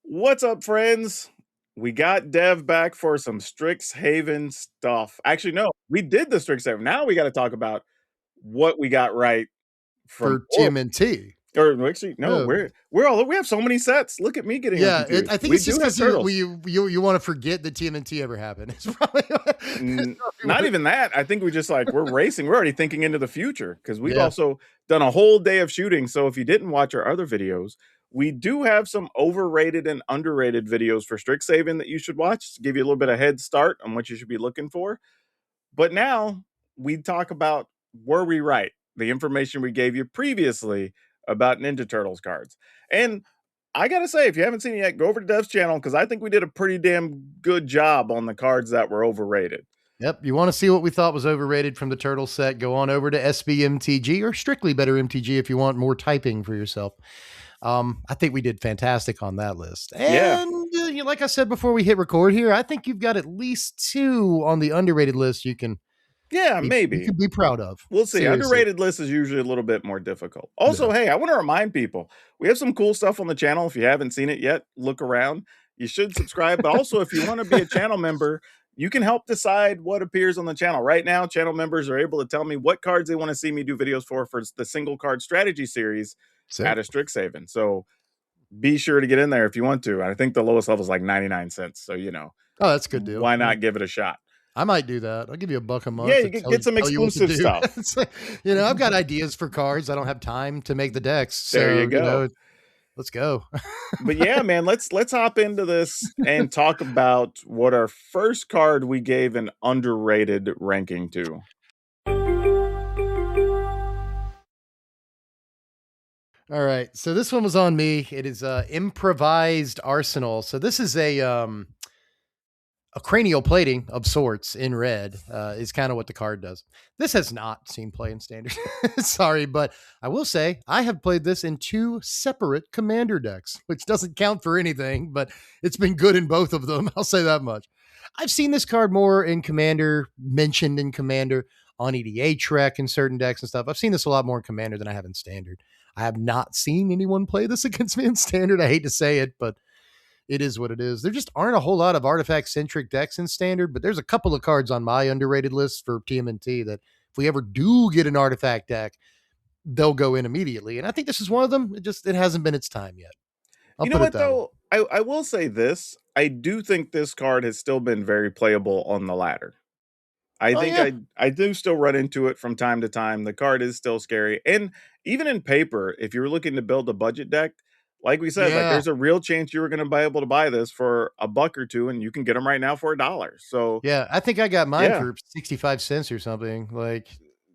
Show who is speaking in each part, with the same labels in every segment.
Speaker 1: What's up, friends? We got Dev back for some Strixhaven stuff. Actually, no, we did the Strixhaven. Now we got to talk about what we got right from
Speaker 2: For TMNT.
Speaker 1: or actually, no,
Speaker 2: Yeah.
Speaker 1: we have so many sets. Look at me getting
Speaker 2: Yeah,
Speaker 1: confused.
Speaker 2: I think
Speaker 1: We
Speaker 2: it's just
Speaker 1: do have
Speaker 2: because
Speaker 1: turtles.
Speaker 2: you want to forget that TMNT ever happened. It's probably
Speaker 1: Not even that. I think we just like we're racing. We're already thinking into the future because we've
Speaker 2: Yeah.
Speaker 1: also done a whole day of shooting. So if you didn't watch our other videos, we do have some overrated and underrated videos for Strixhaven that you should watch to give you a little bit of head start on what you should be looking for. But now we talk about were we right? The information we gave you previously about Ninja Turtles cards. And I gotta say, if you haven't seen it yet, go over to Dev's channel because I think we did a pretty damn good job on the cards that were overrated.
Speaker 2: Yep. You want to see what we thought was overrated from the turtle set? Go on over to SBMTG or Strictly Better MTG if you want more typing for yourself. I think we did fantastic on that list.
Speaker 1: Yeah.
Speaker 2: And like I said before we hit record here, I think you've got at least two on the underrated list you can
Speaker 1: Maybe.
Speaker 2: be proud of.
Speaker 1: We'll see.
Speaker 2: Seriously.
Speaker 1: Underrated list is usually a little bit more difficult. Also, hey, I want to remind people we have some cool stuff on the channel. If you haven't seen it yet, look around. You should subscribe. But also, if you want to be a channel member, you can help decide what appears on the channel. Right now, channel members are able to tell me what cards they want to see me do videos for the single card strategy series at a Strixhaven. So be sure to get in there if you want to. I think the lowest level is like 99 cents. So,
Speaker 2: oh, that's a good deal.
Speaker 1: Why not give it a shot?
Speaker 2: I might do that. I'll give you $1 a month.
Speaker 1: Yeah, you can get some exclusive stuff.
Speaker 2: Like, I've got ideas for cards. I don't have time to make the decks. So,
Speaker 1: there you go.
Speaker 2: Let's go.
Speaker 1: But yeah, man, let's hop into this and talk about what our first card we gave an underrated ranking to.
Speaker 2: All right. So this one was on me. It is Improvised Arsenal. So this is a cranial plating of sorts in red is kind of what the card does. This has not seen play in standard. Sorry, but I will say I have played this in two separate commander decks, which doesn't count for anything, but it's been good in both of them. I'll say that much. I've seen this card more in commander, mentioned in commander, on EDA Trek in certain decks and stuff. I've seen this a lot more in commander than I have in standard. I have not seen anyone play this against me in standard. I hate to say it, but it is what it is. There just aren't a whole lot of artifact-centric decks in standard, but there's a couple of cards on my underrated list for TMNT that if we ever do get an artifact deck, they'll go in immediately. And I think this is one of them. It hasn't been its time yet.
Speaker 1: You know what, though? I will say this. I do think this card has still been very playable on the ladder. I do still run into it from time to time. The card is still scary. And even in paper, if you're looking to build a budget deck, like we said, like there's a real chance you were going to be able to buy this for $1 or $2, and you can get them right now for $1. So
Speaker 2: yeah, I think I got mine for 65 cents or something. Like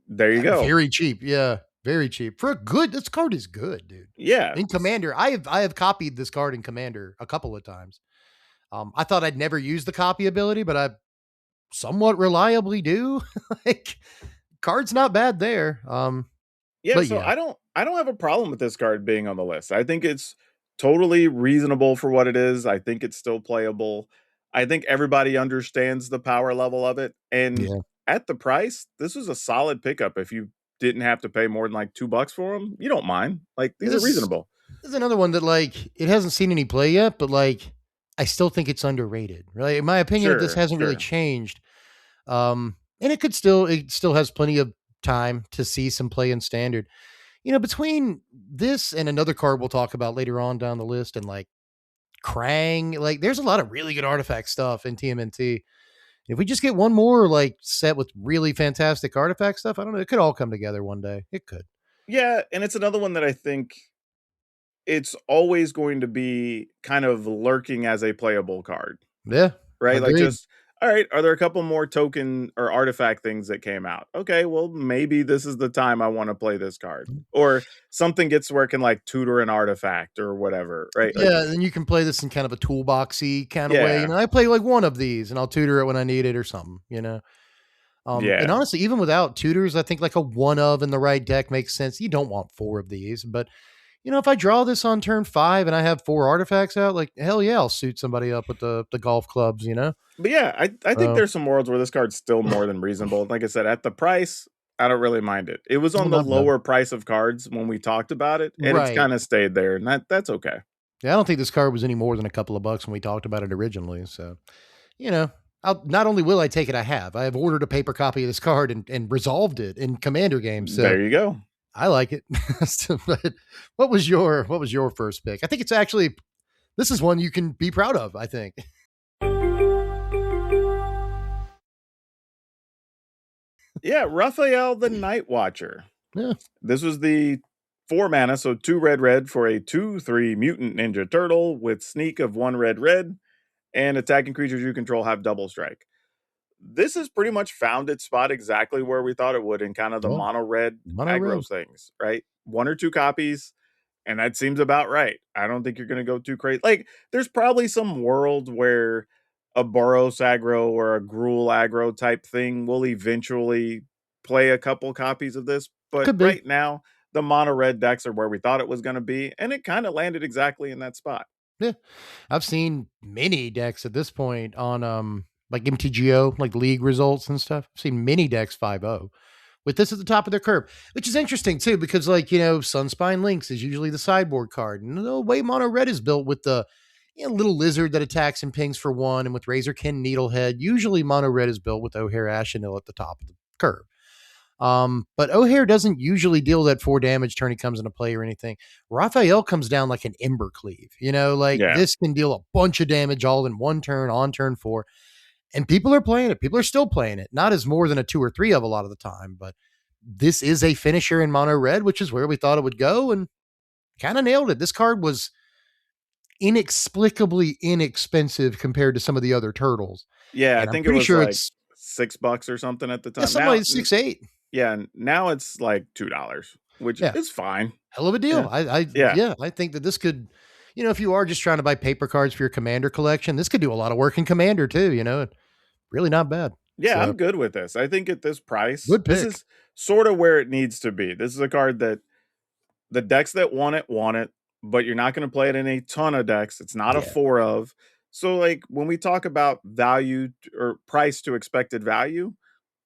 Speaker 1: there you go.
Speaker 2: Very cheap. Yeah, very cheap for a good. This card is good, dude.
Speaker 1: Yeah.
Speaker 2: In Commander, I have copied this card in Commander a couple of times. I thought I'd never use the copy ability, but I somewhat reliably do. Like card's not bad there.
Speaker 1: I don't have a problem with this card being on the list. I think it's totally reasonable for what it is. I think it's still playable. I think everybody understands the power level of it. And at the price, this was a solid pickup. If you didn't have to pay more than like $2 for them, you don't mind. Like these are reasonable.
Speaker 2: There's another one that like it hasn't seen any play yet, but like I still think it's underrated. Really, in my opinion, this hasn't really changed. And it still has plenty of time to see some play in standard. Between this and another card we'll talk about later on down the list, and like Krang, like there's a lot of really good artifact stuff in TMNT. If we just get one more like set with really fantastic artifact stuff, I don't know, it could all come together one day. It could.
Speaker 1: Yeah, and it's another one that I think it's always going to be kind of lurking as a playable card.
Speaker 2: Yeah.
Speaker 1: Right? Agreed. Like just all right, are there a couple more token or artifact things that came out? Okay, well, maybe this is the time I want to play this card. Or something gets where it can like tutor an artifact or whatever, right?
Speaker 2: Yeah, then you can play this in kind of a toolboxy kind of way. I play like one of these and I'll tutor it when I need it or something, And honestly, even without tutors, I think like a one of in the right deck makes sense. You don't want 4 of these, but if I draw this on turn 5 and I have 4 artifacts out, like hell yeah, I'll suit somebody up with the golf clubs,
Speaker 1: But yeah, I think there's some worlds where this card's still more than reasonable. Like I said, at the price, I don't really mind it. It was on the lower price of cards when we talked about it, and it's kind of stayed there, and that's okay.
Speaker 2: Yeah, I don't think this card was any more than a couple of bucks when we talked about it originally. So, you know, not only will I take it, I have ordered a paper copy of this card and resolved it in Commander games. So
Speaker 1: There you go.
Speaker 2: I like it. But what was your first pick? I think it's actually this is one you can be proud of, I think.
Speaker 1: Yeah, Raphael the Nightwatcher.
Speaker 2: Yeah.
Speaker 1: This was the 4 mana, so 2 red red for a 2/3 mutant ninja turtle with sneak of 1 red red, and attacking creatures you control have double strike. This has pretty much found its spot exactly where we thought it would in kind of the
Speaker 2: Yeah.
Speaker 1: mono red
Speaker 2: Mono red.
Speaker 1: aggro things, right? 1 or 2 copies, and that seems about right. I don't think you're going to go too crazy. Like, there's probably some world where a Boros aggro or a Gruul aggro type thing will eventually play a couple copies of this. But
Speaker 2: Could be.
Speaker 1: right now, the mono red decks are where we thought it was going to be, and it kind of landed exactly in that spot.
Speaker 2: Yeah. I've seen many decks at this point on like MTGO, like league results and stuff. I've seen many decks 5-0 with this at the top of their curve, which is interesting too, because like, Sunspine Lynx is usually the sideboard card. And the way mono red is built with the little lizard that attacks and pings for 1, and with Razorkin Needlehead, usually mono red is built with O'Hare Ashenil at the top of the curve. But O'Hare doesn't usually deal that 4 damage turn he comes into play or anything. Raphael comes down like an Ember Cleave, like
Speaker 1: Yeah.
Speaker 2: this can deal a bunch of damage all in 1 turn on turn 4. And people are playing it. People are still playing it. Not as more than a 2 or 3 of a lot of the time, but this is a finisher in mono red, which is where we thought it would go, and kind of nailed it. This card was inexplicably inexpensive compared to some of the other turtles.
Speaker 1: Yeah, I
Speaker 2: And I'm
Speaker 1: think it
Speaker 2: pretty
Speaker 1: was
Speaker 2: sure
Speaker 1: like
Speaker 2: it's
Speaker 1: $6 or something at the time.
Speaker 2: something
Speaker 1: Now,
Speaker 2: like 6-8.
Speaker 1: yeah, now it's like $2, which
Speaker 2: Yeah.
Speaker 1: is fine.
Speaker 2: Hell of a deal.
Speaker 1: Yeah.
Speaker 2: I
Speaker 1: Yeah.
Speaker 2: yeah, I think that this could, if you are just trying to buy paper cards for your Commander collection, this could do a lot of work in Commander too, really not bad.
Speaker 1: Yeah,
Speaker 2: So
Speaker 1: I'm good with this. I think at this price,
Speaker 2: good
Speaker 1: this
Speaker 2: pick.
Speaker 1: is sort of where it needs to be. This is a card that the decks that want it, but you're not going to play it in a ton of decks. It's not a
Speaker 2: Yeah.
Speaker 1: 4 of. So like when we talk about value or price to expected value,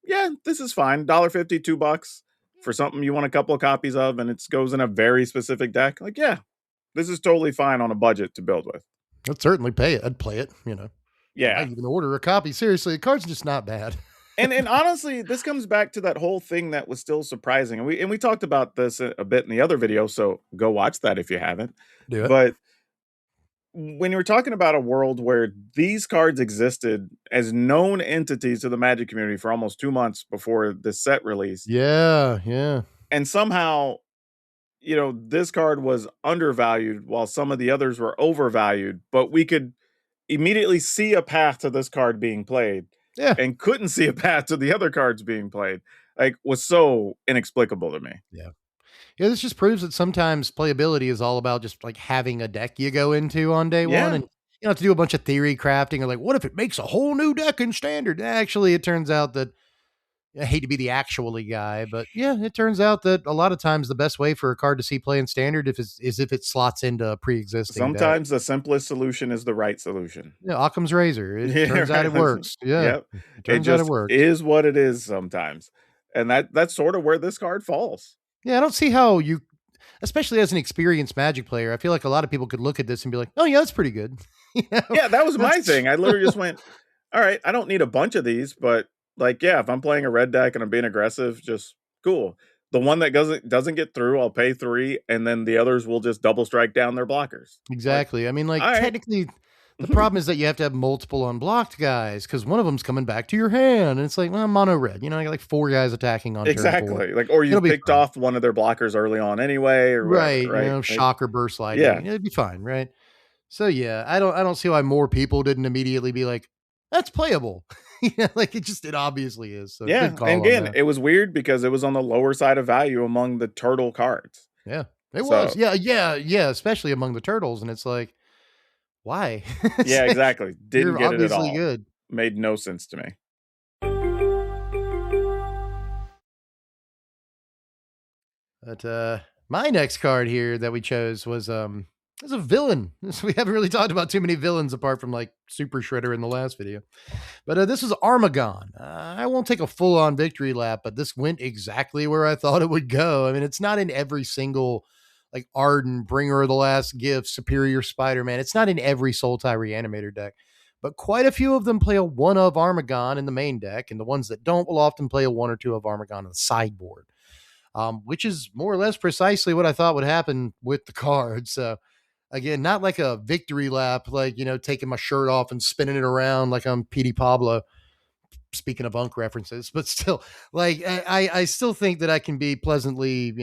Speaker 1: yeah, this is fine. $1.50, $2 for something you want a couple of copies of and it goes in a very specific deck. Like, yeah, this is totally fine on a budget to build with.
Speaker 2: I'd certainly pay it. I'd play it, I
Speaker 1: Yeah.
Speaker 2: might even order a copy. Seriously, the card's just not bad.
Speaker 1: And honestly, this comes back to that whole thing that was still surprising. And we talked about this a bit in the other video, so go watch that if you haven't.
Speaker 2: Do it.
Speaker 1: But when you were talking about a world where these cards existed as known entities to the Magic community for almost 2 months before this set released,
Speaker 2: Yeah, yeah.
Speaker 1: and somehow, this card was undervalued while some of the others were overvalued, but we could immediately see a path to this card being played
Speaker 2: Yeah.
Speaker 1: and couldn't see a path to the other cards being played, like, was so inexplicable to me.
Speaker 2: Yeah. Yeah, this just proves that sometimes playability is all about just like having a deck you go into on day one,
Speaker 1: Yeah.
Speaker 2: and you don't have to do a bunch of theory crafting or like, what if it makes a whole new deck in standard? Actually, it turns out that I hate to be the actually guy, but yeah, it turns out that a lot of times the best way for a card to see play in standard is if it slots into a pre-existing deck.
Speaker 1: Sometimes the simplest solution is the right solution.
Speaker 2: Yeah, Occam's razor. It
Speaker 1: Yeah,
Speaker 2: turns out it
Speaker 1: right.
Speaker 2: works. Yeah,
Speaker 1: Yep.
Speaker 2: it
Speaker 1: It
Speaker 2: turns out it
Speaker 1: just
Speaker 2: works.
Speaker 1: is what it is sometimes. And that's sort of where this card falls.
Speaker 2: Yeah, I don't see how you, especially as an experienced Magic player, I feel like a lot of people could look at this and be like, "Oh yeah, that's pretty good."
Speaker 1: Yeah, that was my
Speaker 2: That's-
Speaker 1: thing. I literally just went, all right, I don't need a bunch of these, but like, yeah, if I'm playing a red deck and I'm being aggressive, just cool. The one that doesn't get through, I'll pay 3, and then the others will just double strike down their blockers. Like,
Speaker 2: Exactly. I mean, like
Speaker 1: all right.
Speaker 2: technically, the problem is that you have to have multiple unblocked guys because one of them's coming back to your hand, and it's like, well, mono red. I got like 4 guys attacking on turn 4.
Speaker 1: Exactly. Like, or you
Speaker 2: It'll be
Speaker 1: picked
Speaker 2: fine.
Speaker 1: off one of their blockers early on anyway, or
Speaker 2: Right?
Speaker 1: whatever, right? Like,
Speaker 2: Shocker burst lightning.
Speaker 1: yeah.
Speaker 2: It'd be fine, right? So yeah, I don't see why more people didn't immediately be like, that's playable. Like it obviously is. So
Speaker 1: Yeah.
Speaker 2: good call
Speaker 1: And
Speaker 2: on
Speaker 1: again,
Speaker 2: that.
Speaker 1: it was weird because it was on the lower side of value among the turtle cards.
Speaker 2: Yeah, it was.
Speaker 1: So,
Speaker 2: Yeah. Especially among the turtles, and it's like, why? It's
Speaker 1: yeah,
Speaker 2: like,
Speaker 1: exactly. Didn't
Speaker 2: you're
Speaker 1: get it at
Speaker 2: obviously
Speaker 1: all.
Speaker 2: good.
Speaker 1: Made no sense to me.
Speaker 2: But my next card here that we chose was a villain. We haven't really talked about too many villains apart from like Super Shredder in the last video. But this was Armaggon. I won't take a full-on victory lap, but this went exactly where I thought it would go. I mean, it's not in every single like Arden, Bringer of the Last Gift, Superior Spider-Man. It's not in every Sultai Reanimator deck, but quite a few of them play a one of Armaggon in the main deck, and the ones that don't will often play a one or two of Armaggon on the sideboard, which is more or less precisely what I thought would happen with the card. So again, not like a victory lap, like, taking my shirt off and spinning it around like I'm Petey Pablo. Speaking of Unk references, but still, like, I still think that I can be pleasantly,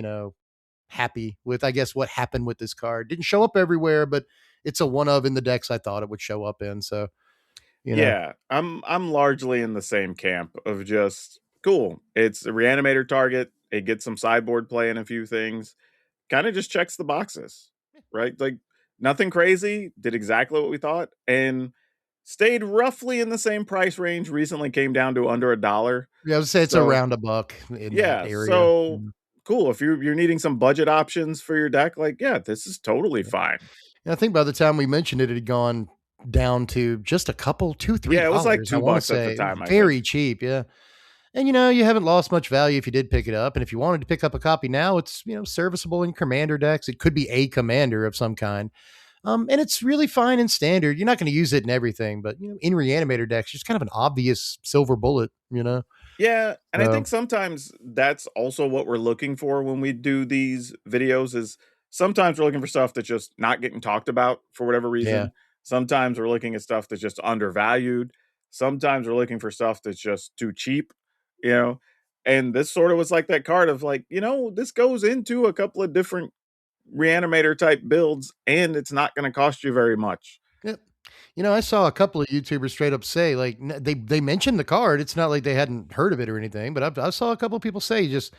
Speaker 2: happy with, I guess, what happened with this card. Didn't show up everywhere, but it's a one of in the decks I thought it would show up in. So, you know,
Speaker 1: Yeah, I'm largely in the same camp of just cool. It's a reanimator target. It gets some sideboard play and a few things. Kind of just checks the boxes, right? Like nothing crazy. Did exactly what we thought and stayed roughly in the same price range. Recently came down to under $1.
Speaker 2: yeah, I would say it's
Speaker 1: So
Speaker 2: around a buck in that
Speaker 1: yeah,
Speaker 2: area.
Speaker 1: so cool. If you're needing some budget options for your deck, like yeah, this is totally fine.
Speaker 2: And I think by the time we mentioned it, it had gone down to just a couple, two, three
Speaker 1: Yeah, it was like
Speaker 2: dollars. I want to
Speaker 1: $2 at the
Speaker 2: say
Speaker 1: time, I think.
Speaker 2: very cheap. Yeah. And you haven't lost much value if you did pick it up. And if you wanted to pick up a copy now, it's serviceable in commander decks. It could be a commander of some kind. And it's really fine in standard. You're not going to use it in everything, but in reanimator decks, just kind of an obvious silver bullet.
Speaker 1: Yeah, and I
Speaker 2: So
Speaker 1: think sometimes that's also what we're looking for when we do these videos is sometimes we're looking for stuff that's just not getting talked about for whatever
Speaker 2: yeah.
Speaker 1: reason. Sometimes we're looking at stuff that's just undervalued. Sometimes we're looking for stuff that's just too cheap, you know. And this sort of was like that card of like, this goes into a couple of different reanimator type builds and it's not going to cost you very much.
Speaker 2: Yep. I saw a couple of YouTubers straight up say, like, they mentioned the card. It's not like they hadn't heard of it or anything, but I saw a couple of people say just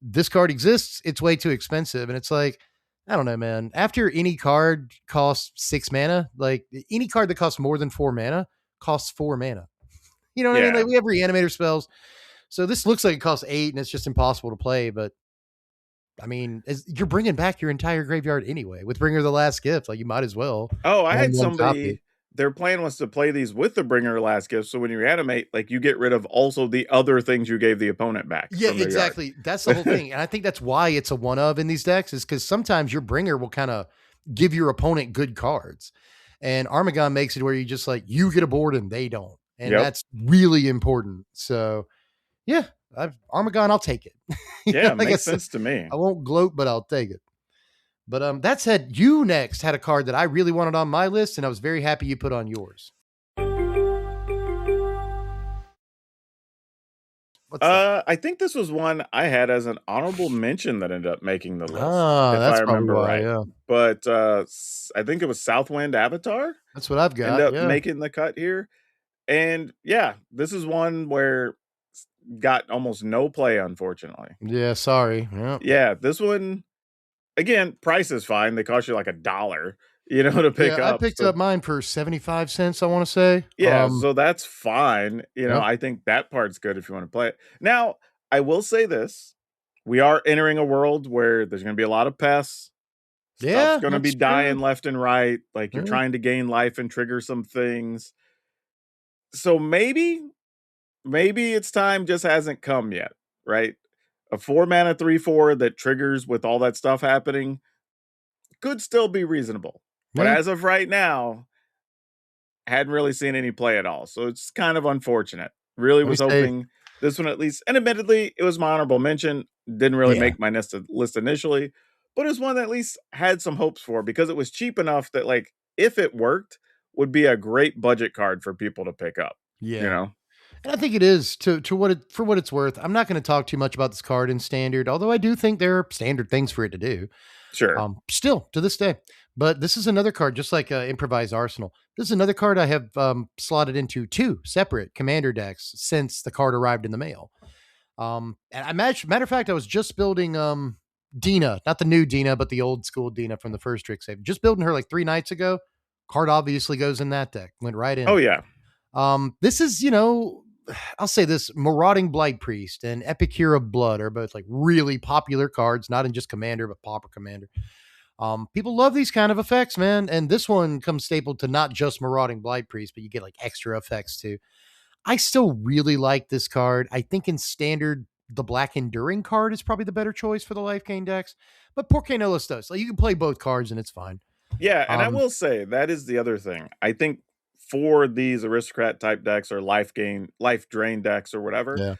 Speaker 2: this card exists. It's way too expensive. And it's like, I don't know, man. After any card costs 6 mana, like any card that costs more than 4 mana costs 4 mana. You know what I mean? Like
Speaker 1: Yeah.
Speaker 2: we have reanimator spells. So this looks like it costs 8 and it's just impossible to play. But I mean, you're bringing back your entire graveyard anyway with Bringer of the Last Gift. Like you might as well
Speaker 1: Oh, I
Speaker 2: own
Speaker 1: had
Speaker 2: one copy.
Speaker 1: somebody their plan was to play these with the bringer last gift, so when you animate, like, you get rid of also the other things you gave the opponent back
Speaker 2: Yeah,
Speaker 1: from their yard.
Speaker 2: exactly. That's the whole thing. And I think that's why it's a one of in these decks is because sometimes your bringer will kind of give your opponent good cards. And Armaggon makes it where you just like, you get a board and they don't. And
Speaker 1: Yep.
Speaker 2: that's really important. So yeah, Armaggon, I'll take it.
Speaker 1: Yeah,
Speaker 2: Like I
Speaker 1: makes
Speaker 2: said,
Speaker 1: sense to me.
Speaker 2: I won't gloat, but I'll take it. But that said, you next had a card that I really wanted on my list, and I was very happy you put on yours. What's that?
Speaker 1: I think this was one I had as an honorable mention that ended up making the list,
Speaker 2: Ah,
Speaker 1: if I
Speaker 2: that's probably
Speaker 1: remember
Speaker 2: why.
Speaker 1: right.
Speaker 2: Yeah,
Speaker 1: But, I think it was Southwind Avatar
Speaker 2: that's what I've
Speaker 1: end
Speaker 2: got.
Speaker 1: up
Speaker 2: Yeah,
Speaker 1: making the cut here, and, yeah, this is one where got almost no play, unfortunately.
Speaker 2: yeah. Sorry. Yeah.
Speaker 1: Yeah, this one again, price is fine. They cost you like $1, to pick
Speaker 2: Yeah, I
Speaker 1: up.
Speaker 2: picked
Speaker 1: So
Speaker 2: up mine for 75 cents, I want to say.
Speaker 1: yeah, so that's fine.
Speaker 2: Yep.
Speaker 1: I think that part's good if you want to play it. Now, I will say this. We are entering a world where there's going to be a lot of pests. Stuff's
Speaker 2: Yeah,
Speaker 1: going to be
Speaker 2: that's true.
Speaker 1: dying left and right. Like you're
Speaker 2: Yeah.
Speaker 1: trying to gain life and trigger some things. So maybe its time just hasn't come yet, right? A 4 mana 3/4 that triggers with all that stuff happening could still be reasonable. But
Speaker 2: Yeah.
Speaker 1: as of right now, hadn't really seen any play at all. So it's kind of unfortunate. Really
Speaker 2: Let me
Speaker 1: was
Speaker 2: say,
Speaker 1: hoping this one at least, and admittedly, it was my honorable mention. Didn't really
Speaker 2: yeah.
Speaker 1: make my list initially, but it was one that at least had some hopes for because it was cheap enough that, like, if it worked, would be a great budget card for people to pick up. You
Speaker 2: Yeah.
Speaker 1: know?
Speaker 2: And I think it is to what it for what it's worth. I'm not going to talk too much about this card in standard, although I do think there are standard things for it to do.
Speaker 1: Sure.
Speaker 2: Still to this day. But this is another card, just like Improvised Arsenal. This is another card I have slotted into two separate commander decks since the card arrived in the mail. And matter of fact, I was just building Dina, not the new Dina, but the old school Dina from the first trick save. Just building her like 3 nights ago. Card obviously goes in that deck. Went right in
Speaker 1: Oh
Speaker 2: it.
Speaker 1: yeah.
Speaker 2: This is, I'll say this: Marauding Blight Priest and Epicure of Blood are both like really popular cards, not in just Commander, but Pauper Commander. People love these kind of effects, man. And this one comes stapled to not just Marauding Blight Priest, but you get like extra effects too. I still really like this card. I think in standard, the Black Enduring card is probably the better choice for the life gain decks. But Por qué no los dos? Like, you can play both cards and it's fine.
Speaker 1: Yeah, and I
Speaker 2: Um,
Speaker 1: will say that is the other thing. I think for these aristocrat type decks or life drain decks or whatever,
Speaker 2: yeah.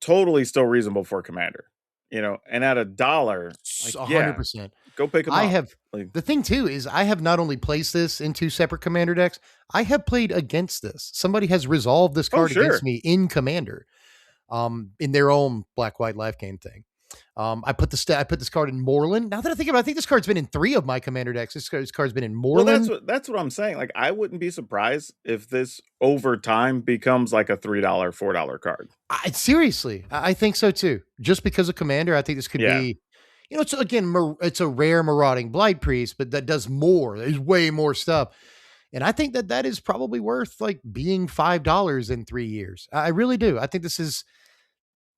Speaker 1: totally still reasonable for commander. And at $1, like, yeah,
Speaker 2: 100%.
Speaker 1: go pick them
Speaker 2: I
Speaker 1: up.
Speaker 2: have
Speaker 1: Like,
Speaker 2: the thing too is I have not only placed this in two separate commander decks, I have played against this. Somebody has resolved this
Speaker 1: oh
Speaker 2: card against
Speaker 1: sure.
Speaker 2: me in commander, in their own black white life game thing. I put this card in Moreland. Now that I think about it, I think this card's been in 3 of my commander decks. This card's been in
Speaker 1: Well,
Speaker 2: Moreland.
Speaker 1: that's what I'm saying. Like, I wouldn't be surprised if this over time becomes like a $3, $4 card.
Speaker 2: Seriously, I think so too. Just because of commander, I think this could
Speaker 1: Yeah.
Speaker 2: be, it's again, it's a rare marauding blight priest, but that does more. There's way more stuff. And I think that is probably worth like being $5 in 3 years. I really do. I think this is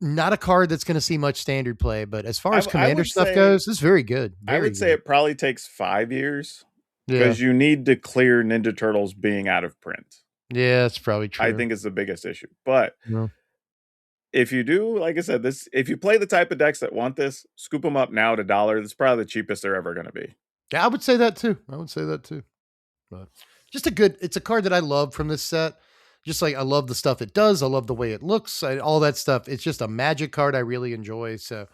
Speaker 2: not a card that's going to see much standard play, but as far as
Speaker 1: I
Speaker 2: commander
Speaker 1: would
Speaker 2: stuff
Speaker 1: say
Speaker 2: goes, this is very good.
Speaker 1: I
Speaker 2: Very
Speaker 1: would say
Speaker 2: good.
Speaker 1: it probably takes 5 years
Speaker 2: Yeah.
Speaker 1: because you need to clear Ninja Turtles being out of print.
Speaker 2: Yeah, that's probably true.
Speaker 1: I think is the biggest issue. But
Speaker 2: Yeah.
Speaker 1: if you do, like I said, if you play the type of decks that want this, scoop them up now at $1. That's probably the cheapest they're ever going to be.
Speaker 2: Yeah, I would say that too. But just it's a card that I love from this set. Just like I love the stuff it does. I love the way it looks. All that stuff. It's just a magic card I really enjoy. So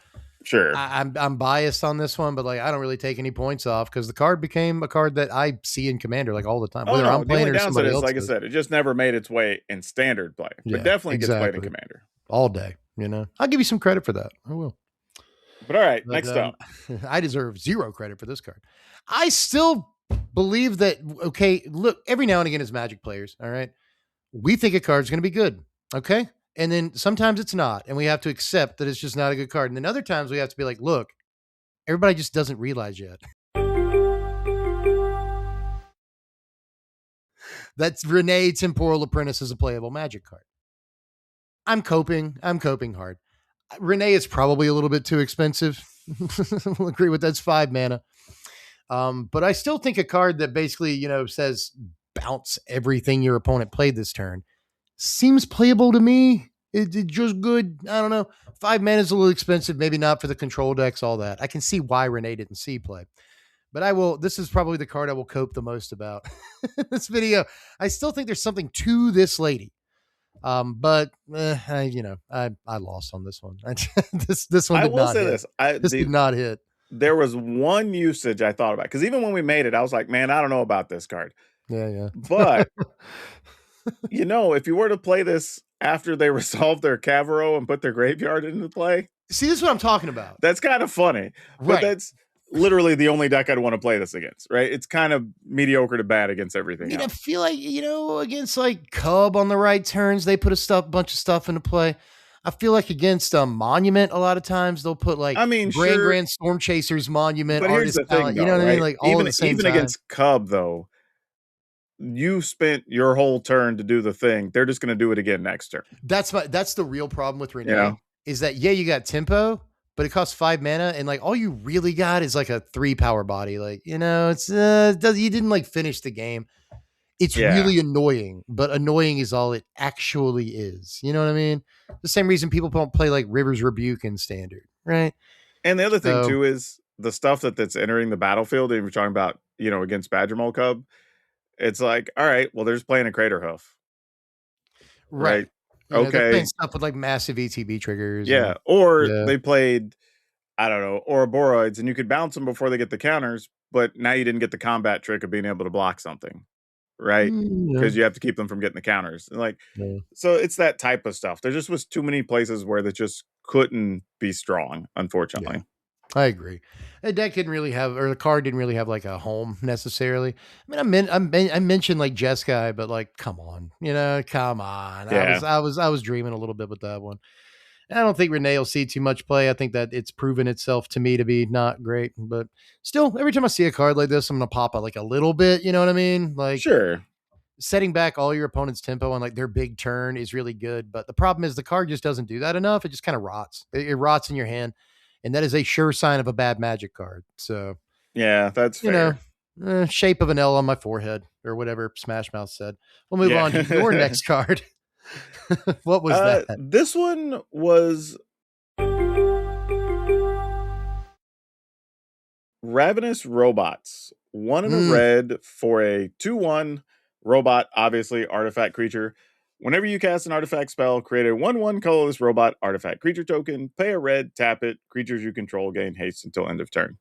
Speaker 1: Sure.
Speaker 2: I'm biased on this one, but like I don't really take any points off because the card became a card that I see in Commander like all the time.
Speaker 1: Oh
Speaker 2: Whether
Speaker 1: no,
Speaker 2: I'm
Speaker 1: the
Speaker 2: playing
Speaker 1: only
Speaker 2: or
Speaker 1: downside
Speaker 2: somebody
Speaker 1: is,
Speaker 2: else
Speaker 1: like I
Speaker 2: is.
Speaker 1: said, it just never made its way in standard play,
Speaker 2: Yeah,
Speaker 1: but definitely gets played in
Speaker 2: exactly.
Speaker 1: Commander.
Speaker 2: All day. I'll give you some credit for that. I will.
Speaker 1: But all right,
Speaker 2: But,
Speaker 1: next up.
Speaker 2: I deserve 0 credit for this card. I still believe that, okay, look, every now and again as Magic players, all right, we think a card's going to be good, okay? And then sometimes it's not, and we have to accept that it's just not a good card. And then other times we have to be like, look, everybody just doesn't realize yet. That's Renet Temporal Apprentice is a playable Magic card. I'm coping hard. Renet is probably a little bit too expensive. We'll agree with that's 5 mana. But I still think a card that basically, says bounce everything your opponent played this turn seems playable to me. It's just good. I don't know. 5 mana is a little expensive. Maybe not for the control decks, all that. I can see why Renet didn't see play. But this is probably the card I will cope the most about this video. I still think there's something to this lady. But I lost on this one. This one
Speaker 1: I
Speaker 2: did
Speaker 1: will
Speaker 2: not
Speaker 1: say
Speaker 2: hit.
Speaker 1: this.
Speaker 2: Did not hit.
Speaker 1: There was one usage I thought about because even when we made it, I was like, man, I don't know about this card.
Speaker 2: Yeah.
Speaker 1: But if you were to play this after they resolved their Cavero and put their graveyard into play,
Speaker 2: see, this is what I'm talking about.
Speaker 1: That's kind of funny. But
Speaker 2: Right.
Speaker 1: That's literally the only deck I'd want to play this against, right? It's kind of mediocre to bad against everything else.
Speaker 2: I feel like, against like Cub on the right turns, they put bunch of stuff into play. I feel like against Monument, a lot of times they'll put like Grand Storm Chasers, Monument,
Speaker 1: but
Speaker 2: Artist
Speaker 1: here's the thing,
Speaker 2: Palette,
Speaker 1: though,
Speaker 2: you know what
Speaker 1: right?
Speaker 2: I mean? Like all
Speaker 1: even,
Speaker 2: at the same
Speaker 1: even
Speaker 2: time.
Speaker 1: against Cub, though, you spent your whole turn to do the thing. They're just going to do it again next turn.
Speaker 2: That's the real problem with Renet is that, you got tempo, but it costs 5 mana. And like, all you really got is like a 3 power body. Like, it's, you didn't like finish the game. It's really annoying, but annoying is all it actually is. You know what I mean? The same reason people don't play like River's Rebuke in standard, right?
Speaker 1: And the other thing too is the stuff that's entering the battlefield. And we're talking about, against Badger Mole Cub. It's like, all right, well, they're just playing a Crater Hoof. Right. Okay.
Speaker 2: They're playing stuff with like massive ETB triggers.
Speaker 1: Yeah. They played, I don't know, Ouroboros, and you could bounce them before they get the counters, but now you didn't get the combat trick of being able to block something. Right. Because you have to keep them from getting the counters. And so it's that type of stuff. There just was too many places where that just couldn't be strong, unfortunately.
Speaker 2: I agree. The deck didn't really have, or the card didn't really have like a home necessarily. I mean, I mentioned like Jeskai, but like, come on, come on.
Speaker 1: Yeah.
Speaker 2: I was dreaming a little bit with that one. I don't think Renet will see too much play. I think that it's proven itself to me to be not great, but still, every time I see a card like this, I'm going to pop it like a little bit. You know what I mean? Like,
Speaker 1: sure.
Speaker 2: Setting back all your opponent's tempo on like their big turn is really good. But the problem is the card just doesn't do that enough. It just kind of rots. It rots in your hand. And that is a sure sign of a bad Magic card. So,
Speaker 1: yeah, that's fair.
Speaker 2: Shape of an L on my forehead or whatever Smash Mouth said. We'll move on to your next card. What was that?
Speaker 1: This one was Ravenous robots. One in a
Speaker 2: Mm,
Speaker 1: red for a 2/1 robot, obviously artifact creature. Whenever you cast an artifact spell, create a 1/1 colorless robot artifact creature token, pay a red, tap it. Creatures you control gain haste until end of turn.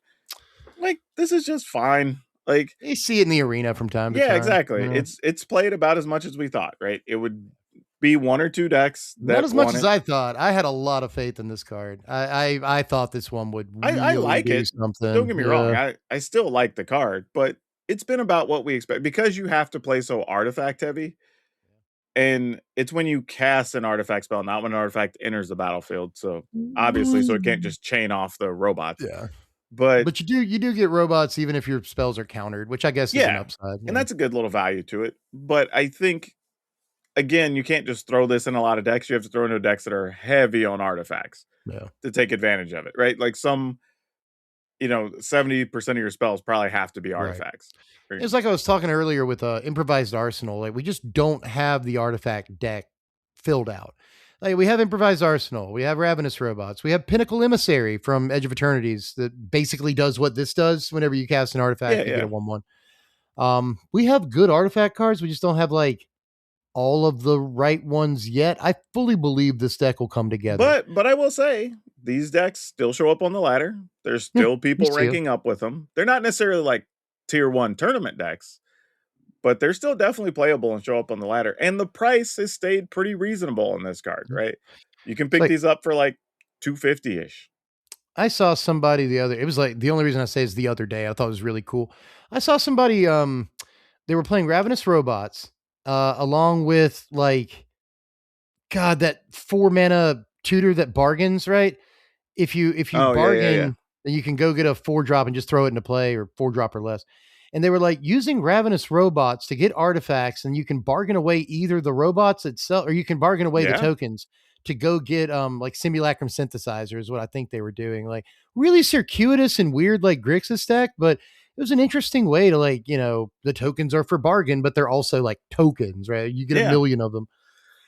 Speaker 1: Like, this is just fine. Like,
Speaker 2: you see it in the arena from time to
Speaker 1: yeah,
Speaker 2: time.
Speaker 1: exactly. It's played about as much as we thought, right? It would be one or two decks
Speaker 2: Not
Speaker 1: that
Speaker 2: as much
Speaker 1: want
Speaker 2: as
Speaker 1: it.
Speaker 2: I thought. I had a lot of faith in this card. I thought this one would
Speaker 1: I
Speaker 2: really
Speaker 1: like
Speaker 2: do
Speaker 1: it. Don't
Speaker 2: something.
Speaker 1: get me wrong.
Speaker 2: Yeah.
Speaker 1: I still like the card, but it's been about what we expect because you have to play so artifact heavy. And it's when you cast an artifact spell, not when an artifact enters the battlefield. So obviously, so it can't
Speaker 2: Mm,
Speaker 1: just chain off the robots.
Speaker 2: yeah.
Speaker 1: But
Speaker 2: But you do get robots even if your spells are countered, which I guess is an
Speaker 1: yeah,
Speaker 2: upside.
Speaker 1: and
Speaker 2: Yeah.
Speaker 1: that's a good little value to it. But I think again, you can't just throw this in a lot of decks. You have to throw into decks that are heavy on artifacts
Speaker 2: Yeah.
Speaker 1: to take advantage of it, right? Like 70% of your spells probably have to be
Speaker 2: Right.
Speaker 1: artifacts. Right?
Speaker 2: It's like I was talking earlier with improvised arsenal. Like we just don't have the artifact deck filled out. Like we have improvised arsenal, we have ravenous robots, we have pinnacle emissary from Edge of Eternities that basically does what this does. Whenever you cast an
Speaker 1: Yeah,
Speaker 2: artifact, you get
Speaker 1: yeah.
Speaker 2: a 1/1. We have good artifact cards. We just don't have like all of the right ones yet. I fully believe this deck will come together.
Speaker 1: But I will say these decks still show up on the ladder. There's
Speaker 2: Yeah,
Speaker 1: still
Speaker 2: you
Speaker 1: people
Speaker 2: see it.
Speaker 1: ranking up with them. They're not necessarily like tier 1 tournament decks, but they're still definitely playable and show up on the ladder. And the price has stayed pretty reasonable on this card, right? You can
Speaker 2: It's
Speaker 1: pick
Speaker 2: like
Speaker 1: these up for like 250-ish.
Speaker 2: I saw somebody the other. It was like the only reason I say is the other day. I thought it was really cool. I saw somebody. They were playing Ravenous Robots, along with like God that 4 mana tutor that bargains right. If you
Speaker 1: Oh, yeah, yeah, yeah.
Speaker 2: bargain, then you can go get a 4 drop and just throw it into play or 4 drop or less. And they were like using Ravenous Robots to get artifacts, and you can bargain away either the robots itself or you can bargain away the
Speaker 1: Yeah.
Speaker 2: tokens to go get like simulacrum synthesizer is what I think they were doing. Like really circuitous and weird like Grixis deck, but it was an interesting way to like, the tokens are for bargain, but they're also like tokens, right? You get a
Speaker 1: Yeah.
Speaker 2: million of them.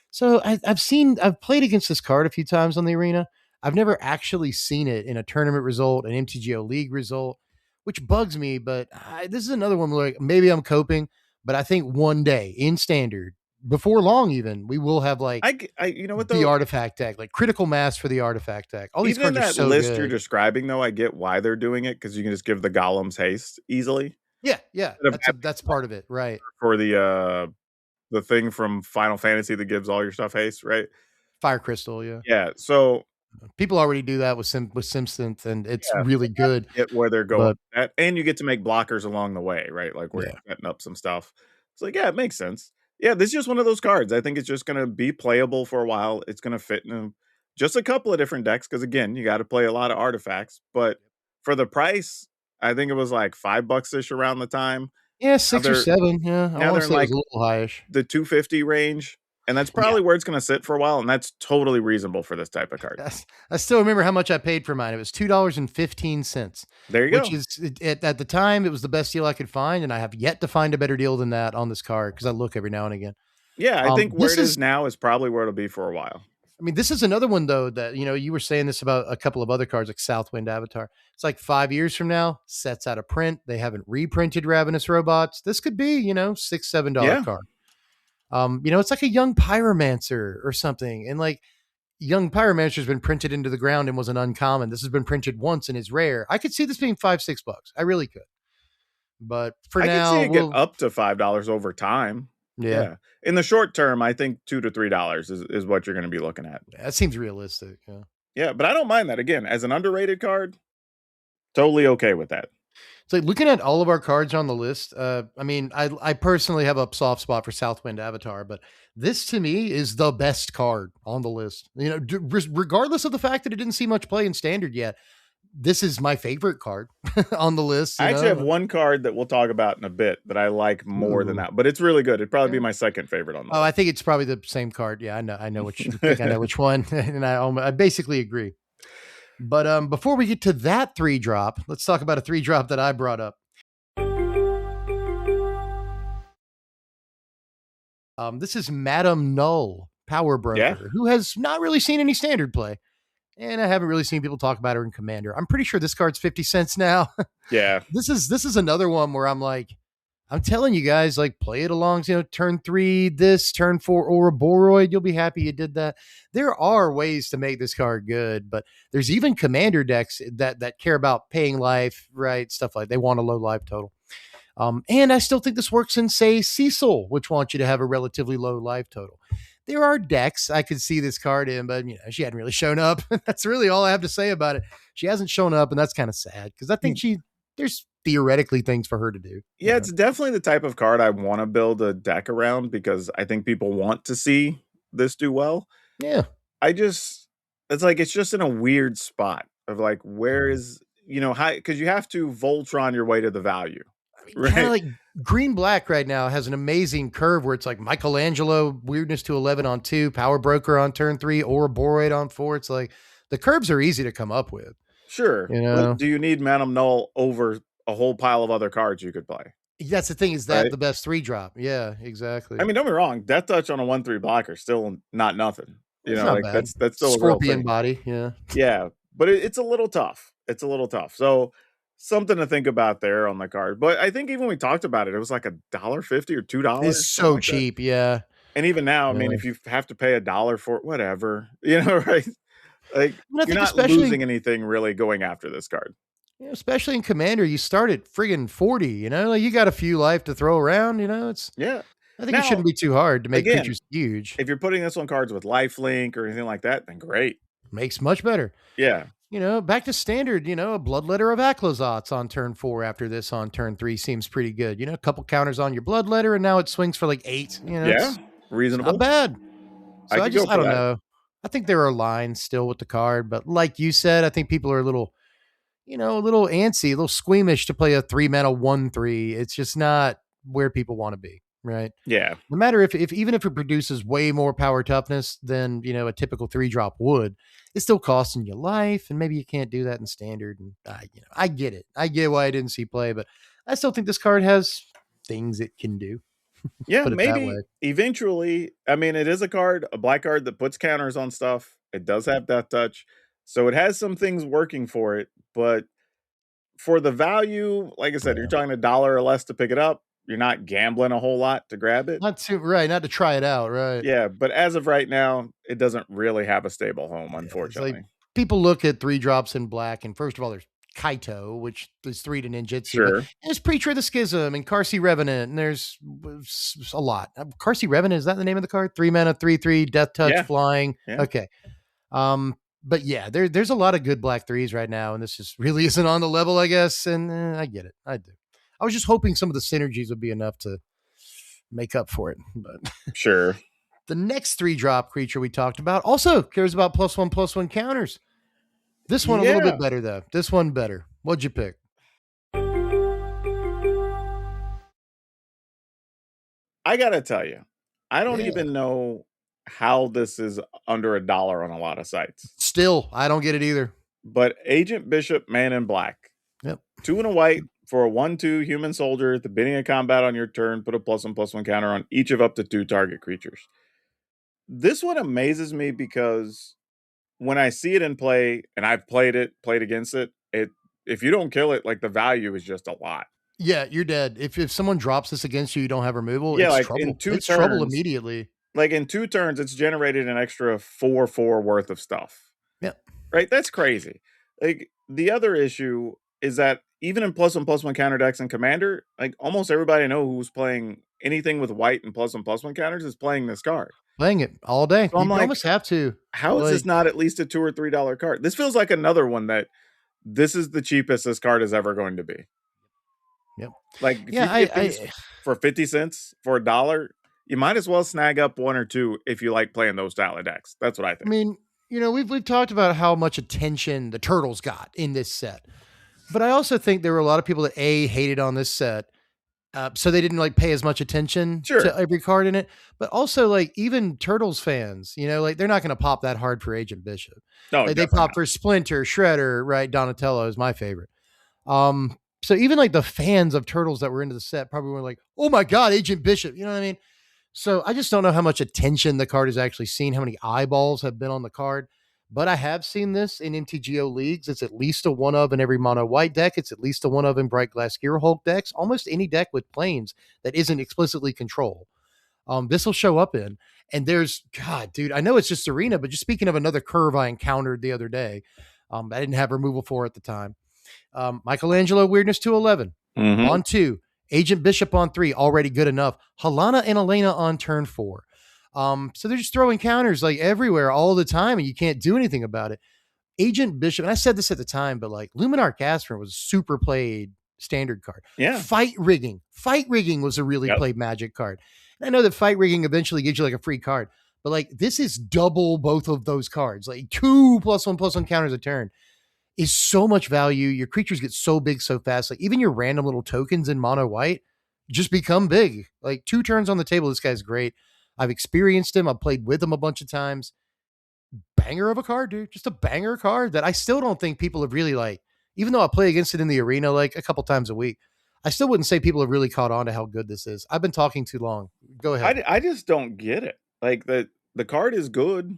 Speaker 2: So I've played against this card a few times on the arena. I've never actually seen it in a tournament result, an MTGO league result, which bugs me. But this is another one where like, maybe I'm coping, but I think one day in standard, before long, even we will have like
Speaker 1: You know what
Speaker 2: the
Speaker 1: though?
Speaker 2: artifact deck, like critical mass for the artifact deck. All these
Speaker 1: Even in
Speaker 2: cards are
Speaker 1: that
Speaker 2: so
Speaker 1: list you're
Speaker 2: good.
Speaker 1: describing though, I get why they're doing it because you can just give the golems haste easily
Speaker 2: Yeah, yeah,
Speaker 1: instead of
Speaker 2: that's
Speaker 1: having
Speaker 2: part of it, right?
Speaker 1: for the thing from Final Fantasy that gives all your stuff haste, right?
Speaker 2: Fire crystal, yeah.
Speaker 1: Yeah, so
Speaker 2: People already do that with SimSynth, and it's
Speaker 1: yeah,
Speaker 2: really
Speaker 1: I
Speaker 2: good.
Speaker 1: get where they're going
Speaker 2: But
Speaker 1: with that, and you get to make blockers along the way, right? Like, where
Speaker 2: yeah,
Speaker 1: you're setting up some stuff. It's like, yeah, it makes sense. Yeah, this is just one of those cards. I think it's just gonna be playable for a while. It's gonna fit in just a couple of different decks because again, you gotta play a lot of artifacts, but for the price, I think it was like $5-ish around the time.
Speaker 2: yeah,
Speaker 1: Now
Speaker 2: 6 or
Speaker 1: they're
Speaker 2: 7. Yeah, I
Speaker 1: now
Speaker 2: want
Speaker 1: they're
Speaker 2: to
Speaker 1: in,
Speaker 2: say it was
Speaker 1: like,
Speaker 2: a little highish.
Speaker 1: the 250 range, and that's
Speaker 2: Yeah.
Speaker 1: probably where it's gonna sit for a while, and that's totally reasonable for this type of card.
Speaker 2: I still remember how much I paid for mine. It was $2.15,
Speaker 1: There you
Speaker 2: which
Speaker 1: go.
Speaker 2: is at the time it was the best deal I could find, and I have yet to find a better deal than that on this card because I look every now and again.
Speaker 1: Yeah, I think where
Speaker 2: This
Speaker 1: it is
Speaker 2: is,
Speaker 1: now is probably where it'll be for a while.
Speaker 2: I mean, this is another one though that you were saying this about a couple of other cards like Southwind Avatar. It's like 5 years from now, sets out of print. They haven't reprinted Ravenous Robots. This could be $6-7
Speaker 1: Yeah.
Speaker 2: card. It's like a young pyromancer or something, and like Young Pyromancer's been printed into the ground and was an uncommon. This has been printed once and is rare. I could see this being $5-6. I really could. But for
Speaker 1: I could see
Speaker 2: now,
Speaker 1: it get
Speaker 2: we'll
Speaker 1: up to $5 over time.
Speaker 2: yeah,
Speaker 1: Yeah. In the short term, I think $2 to $3 is what you're gonna be looking at.
Speaker 2: that seems realistic. Yeah.
Speaker 1: Yeah, but I don't mind that. Again, as an underrated card, totally okay with that.
Speaker 2: So looking at all of our cards on the list, I mean, I personally have a soft spot for Southwind Avatar, but this to me is the best card on the list. Regardless of the fact that it didn't see much play in standard yet, this is my favorite card on the list.
Speaker 1: I actually have one card that we'll talk about in a bit that I like more than
Speaker 2: Ooh,
Speaker 1: that, but it's really good. It'd probably be
Speaker 2: okay.
Speaker 1: my second favorite on the
Speaker 2: Oh, I think it's probably the same card. Yeah, I know which. I think I know which one, and I basically agree. But before we get to that 3-drop, let's talk about a 3-drop that I brought up. This is Madam Null, Power
Speaker 1: Yeah.
Speaker 2: Broker, who has not really seen any standard play. and I haven't really seen people talk about her in Commander. I'm pretty sure this card's 50 cents now.
Speaker 1: Yeah.
Speaker 2: This is another one where I'm like, I'm telling you guys, like, play it along, turn 3, this, turn 4, Ouroboros. You'll be happy you did that. There are ways to make this card good, but there's even Commander decks that care about paying life, right? Stuff like they want a low life total. And I still think this works in, say, Cecil, which wants you to have a relatively low life total. There are decks I could see this card in, but she hadn't really shown up. That's really all I have to say about it. She hasn't shown up, and that's kind of sad because I think there's theoretically things for her to do.
Speaker 1: Yeah, it's definitely the type of card I want to build a deck around because I think people want to see this do well.
Speaker 2: Yeah.
Speaker 1: It's just in a weird spot of like, where is, how, because you have to Voltron your way to the value,
Speaker 2: Kind of
Speaker 1: right?
Speaker 2: like green black right now has an amazing curve where it's like Michelangelo weirdness to 11 on 2, power broker on turn 3, Ouroboros on 4. It's like the curves are easy to come up with.
Speaker 1: Sure. But do you need Manam Null over a whole pile of other cards you could play?
Speaker 2: That's the thing. Is that
Speaker 1: right?
Speaker 2: the best 3 drop? Yeah, exactly.
Speaker 1: I mean, don't be wrong. Death Touch on a 1/3 blocker still not nothing.
Speaker 2: It's not
Speaker 1: Like
Speaker 2: bad.
Speaker 1: that's still a real
Speaker 2: Scorpion
Speaker 1: thing.
Speaker 2: body. Yeah.
Speaker 1: Yeah, but it's a little tough. It's a little tough. So something to think about there on the card. But I think even when we talked about it, it was like $1.50 or $2.
Speaker 2: It's so cheap. Yeah.
Speaker 1: And even now, I mean,
Speaker 2: Yeah.
Speaker 1: if you have to pay $1 for it, whatever, right? Like
Speaker 2: And I
Speaker 1: you're
Speaker 2: think
Speaker 1: not losing anything really going after this card.
Speaker 2: especially in Commander, you start at friggin' 40. Like you got a few life to throw around. It's
Speaker 1: Yeah.
Speaker 2: I think
Speaker 1: Now,
Speaker 2: it shouldn't be too hard to make
Speaker 1: again,
Speaker 2: creatures huge.
Speaker 1: if you're putting this on cards with lifelink or anything like that, then great.
Speaker 2: Makes much better.
Speaker 1: Yeah.
Speaker 2: Back to standard, a Bloodletter of Aclazotz on turn 4 after this on turn 3 seems pretty good. A couple counters on your Bloodletter, and now it swings for like 8.
Speaker 1: Yeah. Reasonable.
Speaker 2: Not bad. So I
Speaker 1: don't
Speaker 2: know. I think there are lines still with the card, but like you said, I think people are a little antsy, a little squeamish to play a 3-mana 1/3. It's just not where people want to be, right?
Speaker 1: Yeah.
Speaker 2: No matter if even if it produces way more power toughness than, a typical 3-drop would, it's still costing you life, and maybe you can't do that in standard. And I get it. I get why I didn't see play, but I still think this card has things it can do.
Speaker 1: Yeah,
Speaker 2: Put it that
Speaker 1: maybe
Speaker 2: way.
Speaker 1: eventually. I mean, it is a black card that puts counters on stuff. It does have Death Touch. So it has some things working for it, but for the value, like I said, you're talking $1 or less to pick it up. You're not gambling a whole lot to grab it.
Speaker 2: Not to try it out, right?
Speaker 1: Yeah, but as of right now, it doesn't really have a stable home,
Speaker 2: Yeah,
Speaker 1: unfortunately.
Speaker 2: like people look at 3 drops in black, and first of all, there's Kaito, which is 3 to ninjutsu.
Speaker 1: Sure.
Speaker 2: There's Preacher of the Schism and Karsi Revenant, and there's a lot. Karsi Revenant, is that the name of the card? 3 mana, 3/3, Death Touch, flying.
Speaker 1: Yeah.
Speaker 2: Okay. But yeah, there's a lot of good black 3s right now, and this just really isn't on the level, I guess. And I get it. I do. I was just hoping some of the synergies would be enough to make up for it. But
Speaker 1: sure.
Speaker 2: The next 3-drop creature we talked about also cares about +1/+1 counters. This one a little bit better, though. This one better. What'd you pick?
Speaker 1: I gotta tell you, I don't even know how this is under $1 on a lot of sites.
Speaker 2: Still, I don't get it either.
Speaker 1: But Agent Bishop, Man in Black.
Speaker 2: Yep.
Speaker 1: 2 and a white for a 1/2 human soldier. At the beginning of combat on your turn, put a +1/+1 counter on each of up to 2 target creatures. This one amazes me because when I see it in play, and I've played against it, if you don't kill it, like the value is just a lot.
Speaker 2: Yeah, you're dead. If someone drops this against you, you don't have removal.
Speaker 1: Yeah,
Speaker 2: it's
Speaker 1: like
Speaker 2: trouble.
Speaker 1: in 2
Speaker 2: it's
Speaker 1: turns,
Speaker 2: trouble immediately.
Speaker 1: Like in 2 turns, it's generated an extra 4/4 worth of stuff.
Speaker 2: Yeah.
Speaker 1: Right? That's crazy. Like the other issue is that even in +1/+1 counter decks and Commander, like almost everybody I know who's playing anything with white and +1/+1 counters is playing this card.
Speaker 2: Playing it all day.
Speaker 1: So
Speaker 2: you almost have to.
Speaker 1: How is this not at least a $2 or $3 card? This feels like another one that this is the cheapest this card is ever going to be.
Speaker 2: Yep.
Speaker 1: Like if you get these for 50 cents for $1, you might as well snag up 1 or 2 if you like playing those style of decks. That's what I think.
Speaker 2: I mean, we've talked about how much attention the Turtles got in this set, but I also think there were a lot of people that hated on this set, so they didn't pay as much attention to every card in it. But also, even Turtles fans, they're not going to pop that hard for Agent Bishop.
Speaker 1: No,
Speaker 2: they pop for Splinter, Shredder, right? Donatello is my favorite. So even the fans of Turtles that were into the set probably were like, "Oh my God, Agent Bishop!" You know what I mean? So I just don't know how much attention the card has actually seen, how many eyeballs have been on the card. but I have seen this in MTGO leagues. It's at least a one of in every mono white deck. It's at least a one of in Bright Glass Gear Hulk decks. Almost any deck with planes that isn't explicitly control. This will show up in. And there's, God, dude, I know it's just Arena, but just speaking of another curve I encountered the other day, I didn't have removal for at the time. Michelangelo Weirdness 211 on 2. Agent Bishop on 3, already good enough. Halana and Elena on turn 4. So they're just throwing counters like everywhere all the time, and you can't do anything about it. Agent Bishop, and I said this at the time, but like Luminar Casper was a super played standard card.
Speaker 1: Yeah.
Speaker 2: Fight rigging was a really played Magic card. And I know that fight rigging eventually gives you like a free card, but like this is double both of those cards. Like 2 +1/+1 counters a turn is so much value. Your creatures get so big so fast. Like even your random little tokens in mono white just become big. Like 2 turns on the table, this guy's great. I've experienced him. I've played with him a bunch of times. Banger of a card, dude. Just a banger card that I still don't think people have really like, even though I play against it in the arena like a couple times a week, I still wouldn't say people have really caught on to how good this is. I've been talking too long. Go ahead.
Speaker 1: I just don't get it. Like the card is good.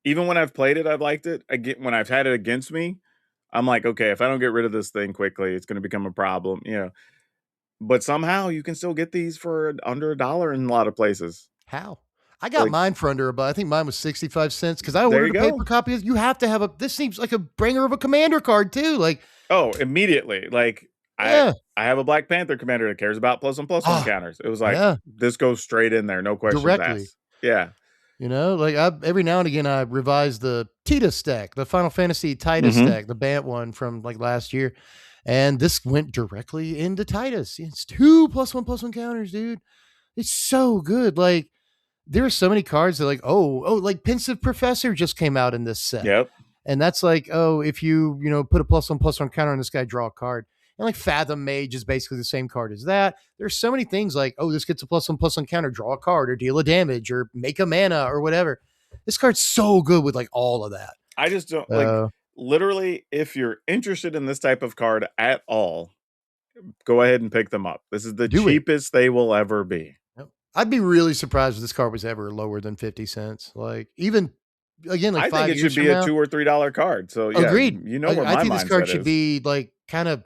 Speaker 1: Even when I've played it, I've liked it. When I've had it against me, I'm like, okay, if I don't get rid of this thing quickly, it's going to become a problem, you know. But somehow you can still get these for under $1 in a lot of places.
Speaker 2: How? I got mine for under $1. I think mine was 65 cents because I ordered a paper copy. You have to have this seems like a bringer of a commander card too. Like,
Speaker 1: oh, immediately. Like I have a Black Panther commander that cares about +1/+1 counters. It was like, this goes straight in there. No questions asked. Yeah.
Speaker 2: You know, like every now and again, I revise the Titus deck, the Final Fantasy Titus deck, the Bant one from like last year. And this went directly into Titus. It's 2 +1/+1 counters, dude. It's so good. Like, there are so many cards that like, like Pensive Professor just came out in this set.
Speaker 1: Yep.
Speaker 2: And that's like, if you put a +1/+1 counter on this guy, draw a card. And like Fathom Mage is basically the same card as that. There's so many things like, this gets a +1/+1 counter, draw a card or deal a damage or make a mana or whatever. This card's so good with like all of that.
Speaker 1: I just don't like literally, if you're interested in this type of card at all, go ahead and pick them up. This is the cheapest they will ever be.
Speaker 2: I'd be really surprised if this card was ever lower than 50 cents. Like even again, like
Speaker 1: I think it should be a $2 or $3 card. So yeah,
Speaker 2: agreed.
Speaker 1: You know what I think this
Speaker 2: card should be like kind of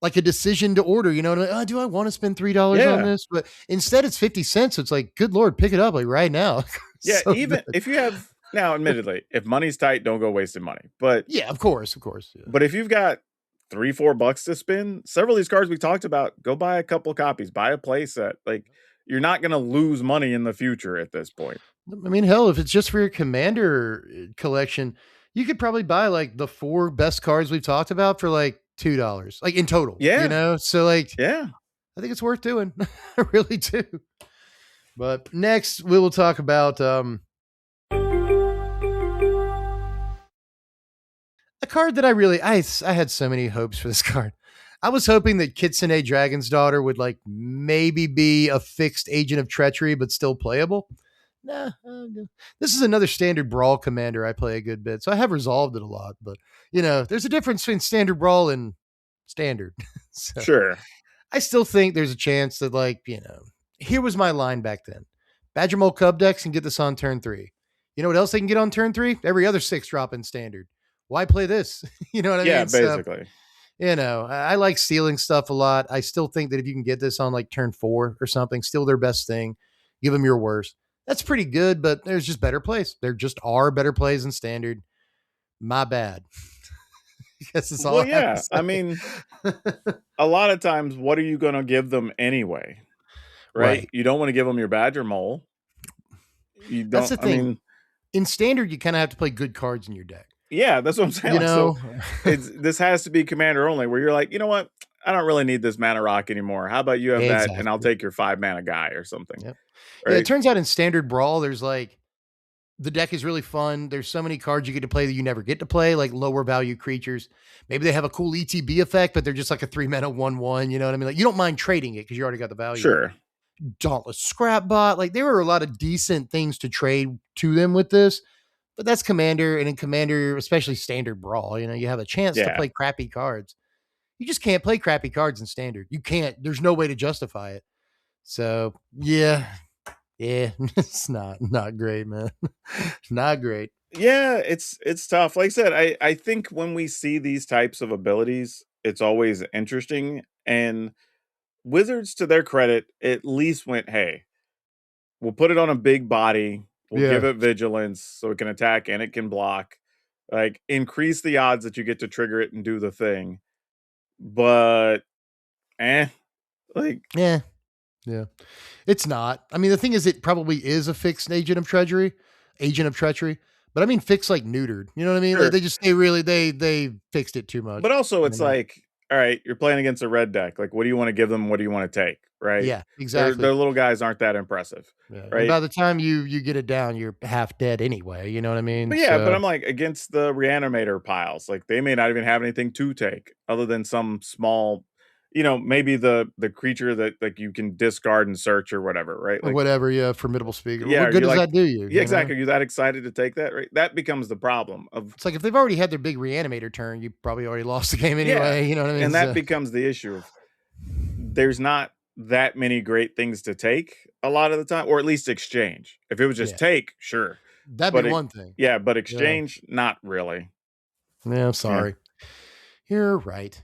Speaker 2: like a decision to order. You know, like, do I want to spend $3 on this? But instead, it's 50 cents. It's like, good Lord, pick it up like right now.
Speaker 1: Yeah, so even good. If you have now, admittedly, if money's tight, don't go wasting money. But
Speaker 2: yeah, of course. Yeah.
Speaker 1: But if you've got $3-4 to spend, several of these cards we talked about, go buy a couple copies, buy a play set. Like, you're not going to lose money in the future at this point.
Speaker 2: I mean, hell, if it's just for your commander collection, you could probably buy like the 4 best cards we've talked about for like $2, like in total.
Speaker 1: Yeah.
Speaker 2: You know, so like,
Speaker 1: yeah,
Speaker 2: I think it's worth doing. I really do. But next we will talk about a card that I had so many hopes for this card. I was hoping that Kitsune Dragon's Daughter would like maybe be a fixed Agent of Treachery, but still playable. Nah, this is another standard Brawl commander I play a good bit, so I have resolved it a lot. But there's a difference between standard Brawl and standard. So,
Speaker 1: sure.
Speaker 2: I still think there's a chance that here was my line back then. Badger Mole Cub decks can get this on turn 3. You know what else they can get on turn 3? Every other 6 drop in standard. Why play this? You know what I mean?
Speaker 1: Yeah, basically.
Speaker 2: I like stealing stuff a lot. I still think that if you can get this on like turn 4 or something, steal their best thing, give them your worst. That's pretty good, but there's just better plays. There just are better plays in standard. My bad. I guess it's all.
Speaker 1: Well, yeah. I mean, a lot of times, what are you going to give them anyway? Right? You don't want to give them your Badger Mole. You don't.
Speaker 2: That's the thing. I mean, in standard, you kind of have to play good cards in your deck.
Speaker 1: Yeah, that's what I'm saying. So this has to be commander only, where you're like, you know what? I don't really need this mana rock anymore. How about you have that, and I'll take your 5 mana guy or something.
Speaker 2: Yep. Right? Yeah, it turns out in standard Brawl, there's like, the deck is really fun. There's so many cards you get to play that you never get to play, like lower value creatures. Maybe they have a cool ETB effect, but they're just like a 3 mana 1/1. You know what I mean? Like, you don't mind trading it because you already got the value.
Speaker 1: Sure.
Speaker 2: Dauntless Scrapbot. Like, there were a lot of decent things to trade to them with this. But that's Commander, and in Commander, especially Standard Brawl, you have a chance to play crappy cards. You just can't play crappy cards in Standard. You can't. There's no way to justify it. So, yeah, it's not great, man. Not great.
Speaker 1: Yeah, it's tough. Like I said, I think when we see these types of abilities, it's always interesting. And Wizards, to their credit, at least went, hey, we'll put it on a big body. We'll give
Speaker 2: Yeah.
Speaker 1: it vigilance so it can attack and it can block. Like increase the odds that you get to trigger it and do the thing. But eh, like
Speaker 2: Yeah. Yeah. It's not. I mean, the thing is, it probably is a fixed agent of treachery. But I mean, fixed like neutered. You know what I mean? Like
Speaker 1: sure.
Speaker 2: they fixed it too
Speaker 1: But
Speaker 2: much.
Speaker 1: also
Speaker 2: You
Speaker 1: it's
Speaker 2: know?
Speaker 1: like, all right, you're playing against a red deck. Like, what do you want to give them? What do you want to take? Right?
Speaker 2: Yeah,
Speaker 1: Their
Speaker 2: exactly.
Speaker 1: little guys aren't that impressive.
Speaker 2: Yeah, and
Speaker 1: Right?
Speaker 2: by the time you get it down, you're half dead anyway. You know what I mean?
Speaker 1: But yeah, but
Speaker 2: So
Speaker 1: I'm like against the reanimator piles. Like they may not even have anything to take other than some small, maybe the creature that like you can discard and search or whatever, right?
Speaker 2: or
Speaker 1: Like
Speaker 2: whatever. Yeah, formidable speaker.
Speaker 1: yeah,
Speaker 2: What
Speaker 1: are
Speaker 2: good
Speaker 1: you
Speaker 2: does
Speaker 1: like
Speaker 2: that do you?
Speaker 1: yeah,
Speaker 2: You know?
Speaker 1: exactly. Are you that excited to take that? Right? That becomes the problem of
Speaker 2: It's like if they've already had their big reanimator turn, you probably already lost the game
Speaker 1: yeah.
Speaker 2: anyway. You know what I mean?
Speaker 1: And that
Speaker 2: So,
Speaker 1: becomes the issue of there's not that many great things to take a lot of the time, or at least exchange. If it was just
Speaker 2: yeah,
Speaker 1: take, sure.
Speaker 2: that'd be
Speaker 1: But
Speaker 2: one thing.
Speaker 1: yeah, but
Speaker 2: Yeah.
Speaker 1: exchange, not really.
Speaker 2: Yeah, I'm
Speaker 1: Yeah.
Speaker 2: sorry. You're right.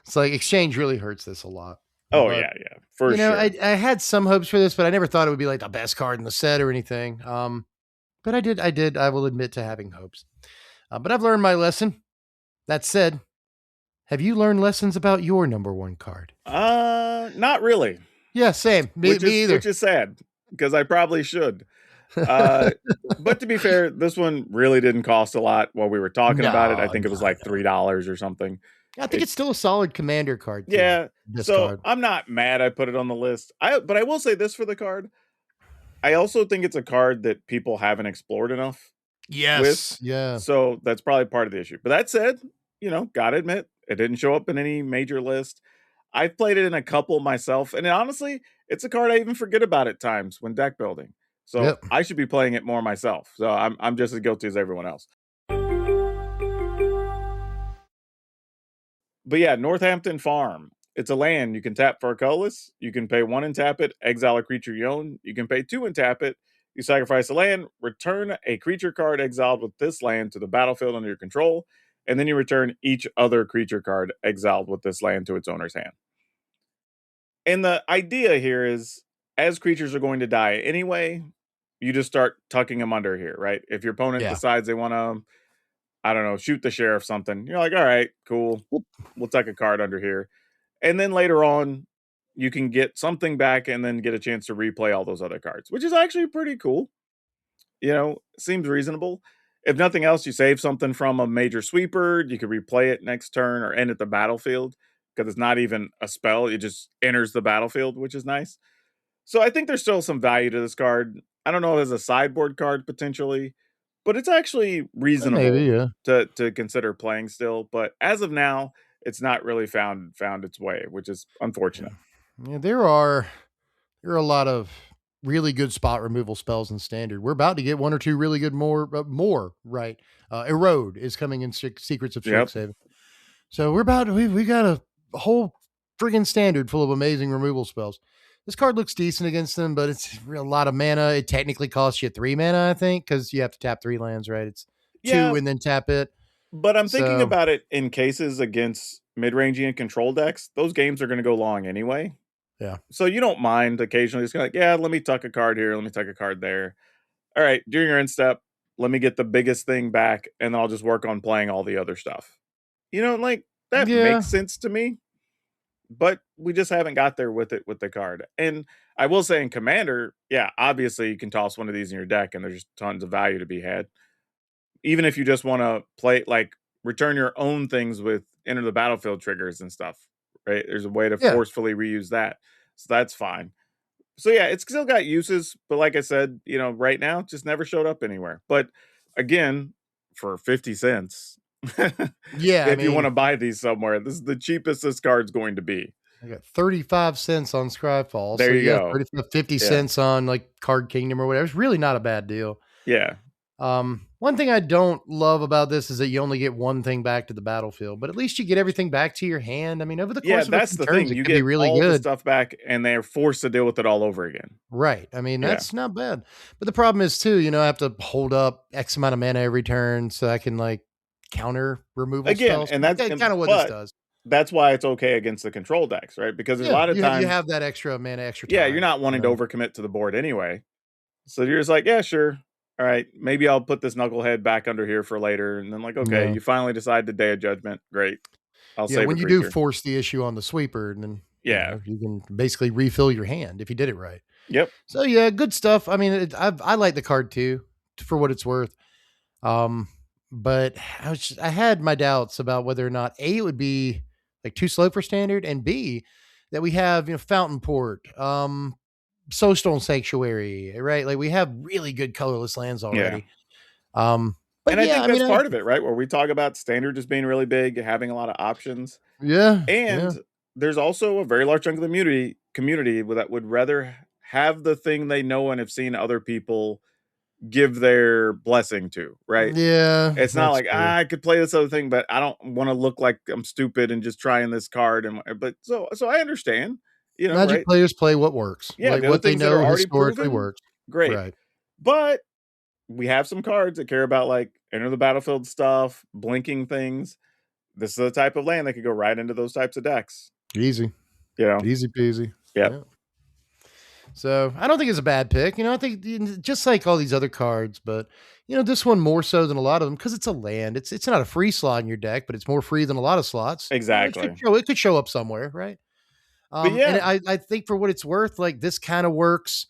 Speaker 2: It's like exchange really hurts this a lot.
Speaker 1: Oh
Speaker 2: But
Speaker 1: yeah, yeah, for
Speaker 2: I
Speaker 1: sure.
Speaker 2: I had some hopes for this, but I never thought it would be like the best card in the set or anything. But I will admit to having hopes. But I've learned my lesson. That said, have you learned lessons about your number one card?
Speaker 1: Not really,
Speaker 2: Yeah, same. Me,
Speaker 1: which is
Speaker 2: me either.
Speaker 1: which is sad because I probably should. Uh, but to be fair, this one really didn't cost a lot while we were talking about it. I
Speaker 2: No,
Speaker 1: think it was
Speaker 2: no,
Speaker 1: like $3 or something.
Speaker 2: I think
Speaker 1: It
Speaker 2: it's still a solid commander card too.
Speaker 1: yeah.
Speaker 2: This
Speaker 1: So
Speaker 2: card.
Speaker 1: I'm not mad I put it on the list. But I will say this for the card. I also think it's a card that people haven't explored enough with.
Speaker 2: Yes. Yeah.
Speaker 1: So that's probably part of the issue. But that said, gotta admit, it didn't show up in any major list. I've played it in a couple myself, and honestly, it's a card I even forget about at times when deck building. So
Speaker 2: Yep.
Speaker 1: I should be playing it more myself. So I'm just as guilty as everyone else. But yeah, Northampton Farm. It's a land. You can tap for a colorless. You can pay one and tap it, exile a creature you own. You can pay two and tap it. You sacrifice a land, return a creature card exiled with this land to the battlefield under your control, and then you return each other creature card exiled with this land to its owner's hand. And the idea here is as creatures are going to die anyway, you just start tucking them under here, right? If your opponent
Speaker 2: Yeah.
Speaker 1: decides they want to, I don't know, shoot the sheriff something, you're like, all right, cool. We'll tuck a card under here. And then later on, you can get something back and then get a chance to replay all those other cards, which is actually pretty cool. Seems reasonable. If nothing else, you save something from a major sweeper. You could replay it next turn or end at the battlefield because it's not even a spell. It just enters the battlefield, which is nice. So I think there's still some value to this card. I don't know as a sideboard card potentially, but it's actually
Speaker 2: Maybe.
Speaker 1: reasonable
Speaker 2: Yeah.
Speaker 1: to consider playing still. But as of now, it's not really found its way, which is unfortunate.
Speaker 2: Yeah. There are a lot of really good spot removal spells in standard. We're about to get one or two really good more right. Erode is coming in Secrets of
Speaker 1: Yep.
Speaker 2: Strixhaven. So we got a whole friggin' standard full of amazing removal spells. This card looks decent against them, but it's a lot of mana. It technically costs you 3 mana, I think, because you have to tap 3 lands, right? It's
Speaker 1: Yeah,
Speaker 2: two and then tap it.
Speaker 1: but I'm thinking
Speaker 2: So
Speaker 1: about it in cases against mid-rangey and control decks. Those games are going to go long anyway.
Speaker 2: yeah.
Speaker 1: So you don't mind occasionally just like, yeah, let me tuck a card here, let me tuck a card there. All right, during your end step, let me get the biggest thing back, and then I'll just work on playing all the other stuff. Like that
Speaker 2: Yeah.
Speaker 1: makes sense to me, but we just haven't got there with it with the card. And I will say in Commander, yeah, obviously you can toss one of these in your deck, and there's tons of value to be had. Even if you just want to play like return your own things with enter the battlefield triggers and stuff, right? There's a way to
Speaker 2: Yeah.
Speaker 1: forcefully reuse that. So that's fine. So yeah, it's still got uses, but like I said, right now just never showed up anywhere. But again, for 50 cents,
Speaker 2: Yeah. I
Speaker 1: if you want
Speaker 2: mean,
Speaker 1: to buy these somewhere, this is the cheapest this card's going to be.
Speaker 2: I got 35 cents on Scryfall.
Speaker 1: There
Speaker 2: So
Speaker 1: you
Speaker 2: yeah,
Speaker 1: go.
Speaker 2: 35, 50
Speaker 1: Yeah.
Speaker 2: cents on like Card Kingdom or whatever. It's really not a bad deal.
Speaker 1: Yeah.
Speaker 2: One thing I don't love about this is that you only get one thing back to the battlefield, but at least you get everything back to your hand. I mean, over the
Speaker 1: Yeah,
Speaker 2: course of a
Speaker 1: that's
Speaker 2: few
Speaker 1: the
Speaker 2: turns,
Speaker 1: thing.
Speaker 2: it
Speaker 1: You
Speaker 2: could be
Speaker 1: get
Speaker 2: really
Speaker 1: all the
Speaker 2: good.
Speaker 1: stuff back, and they're forced to deal with it all over again.
Speaker 2: Right. I mean,
Speaker 1: Yeah.
Speaker 2: that's not bad. But the problem is too, I have to hold up X amount of mana every turn so I can like counter removal
Speaker 1: Again,
Speaker 2: spells.
Speaker 1: and that's
Speaker 2: Kind of what this
Speaker 1: but
Speaker 2: does.
Speaker 1: that's why it's okay against the control decks, right? Because there's a
Speaker 2: Yeah,
Speaker 1: lot of
Speaker 2: you
Speaker 1: times,
Speaker 2: have that extra mana, extra
Speaker 1: yeah, you're
Speaker 2: time.
Speaker 1: not wanting to overcommit to the board anyway. So you're just like, yeah, sure. All right, maybe I'll put this knucklehead back under here for later. And then like, okay,
Speaker 2: Yeah.
Speaker 1: you finally decide the Day of Judgment. Great. I'll
Speaker 2: Yeah,
Speaker 1: save a
Speaker 2: when you do
Speaker 1: creature.
Speaker 2: force the issue on the sweeper, and then
Speaker 1: Yeah.
Speaker 2: you can basically refill your hand if you did it right.
Speaker 1: Yep.
Speaker 2: So yeah, good stuff. I mean, I like the card too, for what it's worth. But I had my doubts about whether or not A, it would be like too slow for standard, and B, that we have Fountain Port, Soulstone Sanctuary, right? Like we have really good colorless lands
Speaker 1: Yeah.
Speaker 2: already. But
Speaker 1: And I
Speaker 2: yeah,
Speaker 1: think
Speaker 2: I
Speaker 1: that's
Speaker 2: mean,
Speaker 1: part of it, right? Where we talk about standard just being really big, having a lot of options.
Speaker 2: yeah,
Speaker 1: And there's also a very large chunk of the community that would rather have the thing they know and have seen other people give their blessing to, right?
Speaker 2: yeah,
Speaker 1: It's not
Speaker 2: that's
Speaker 1: like,
Speaker 2: true.
Speaker 1: I could play this other thing, but I don't want to look like I'm stupid and just trying this card. And but so I understand,
Speaker 2: Magic
Speaker 1: right?
Speaker 2: players play what works,
Speaker 1: Yeah,
Speaker 2: like
Speaker 1: the other
Speaker 2: what they
Speaker 1: things that are
Speaker 2: know
Speaker 1: already
Speaker 2: historically
Speaker 1: proven,
Speaker 2: works.
Speaker 1: great.
Speaker 2: Right.
Speaker 1: But we have some cards that care about like enter the battlefield stuff, blinking things. This is the type of land that could go right into those types of decks.
Speaker 2: Easy,
Speaker 1: You know?
Speaker 2: easy peasy.
Speaker 1: Yep.
Speaker 2: Yeah. So I don't think it's a bad pick. I think just like all these other cards, but this one more so than a lot of them because it's a land. It's not a free slot in your deck, but it's more free than a lot of slots.
Speaker 1: Exactly.
Speaker 2: It could show up somewhere, right?
Speaker 1: But
Speaker 2: And
Speaker 1: yeah,
Speaker 2: I think for what it's worth, like this kind of works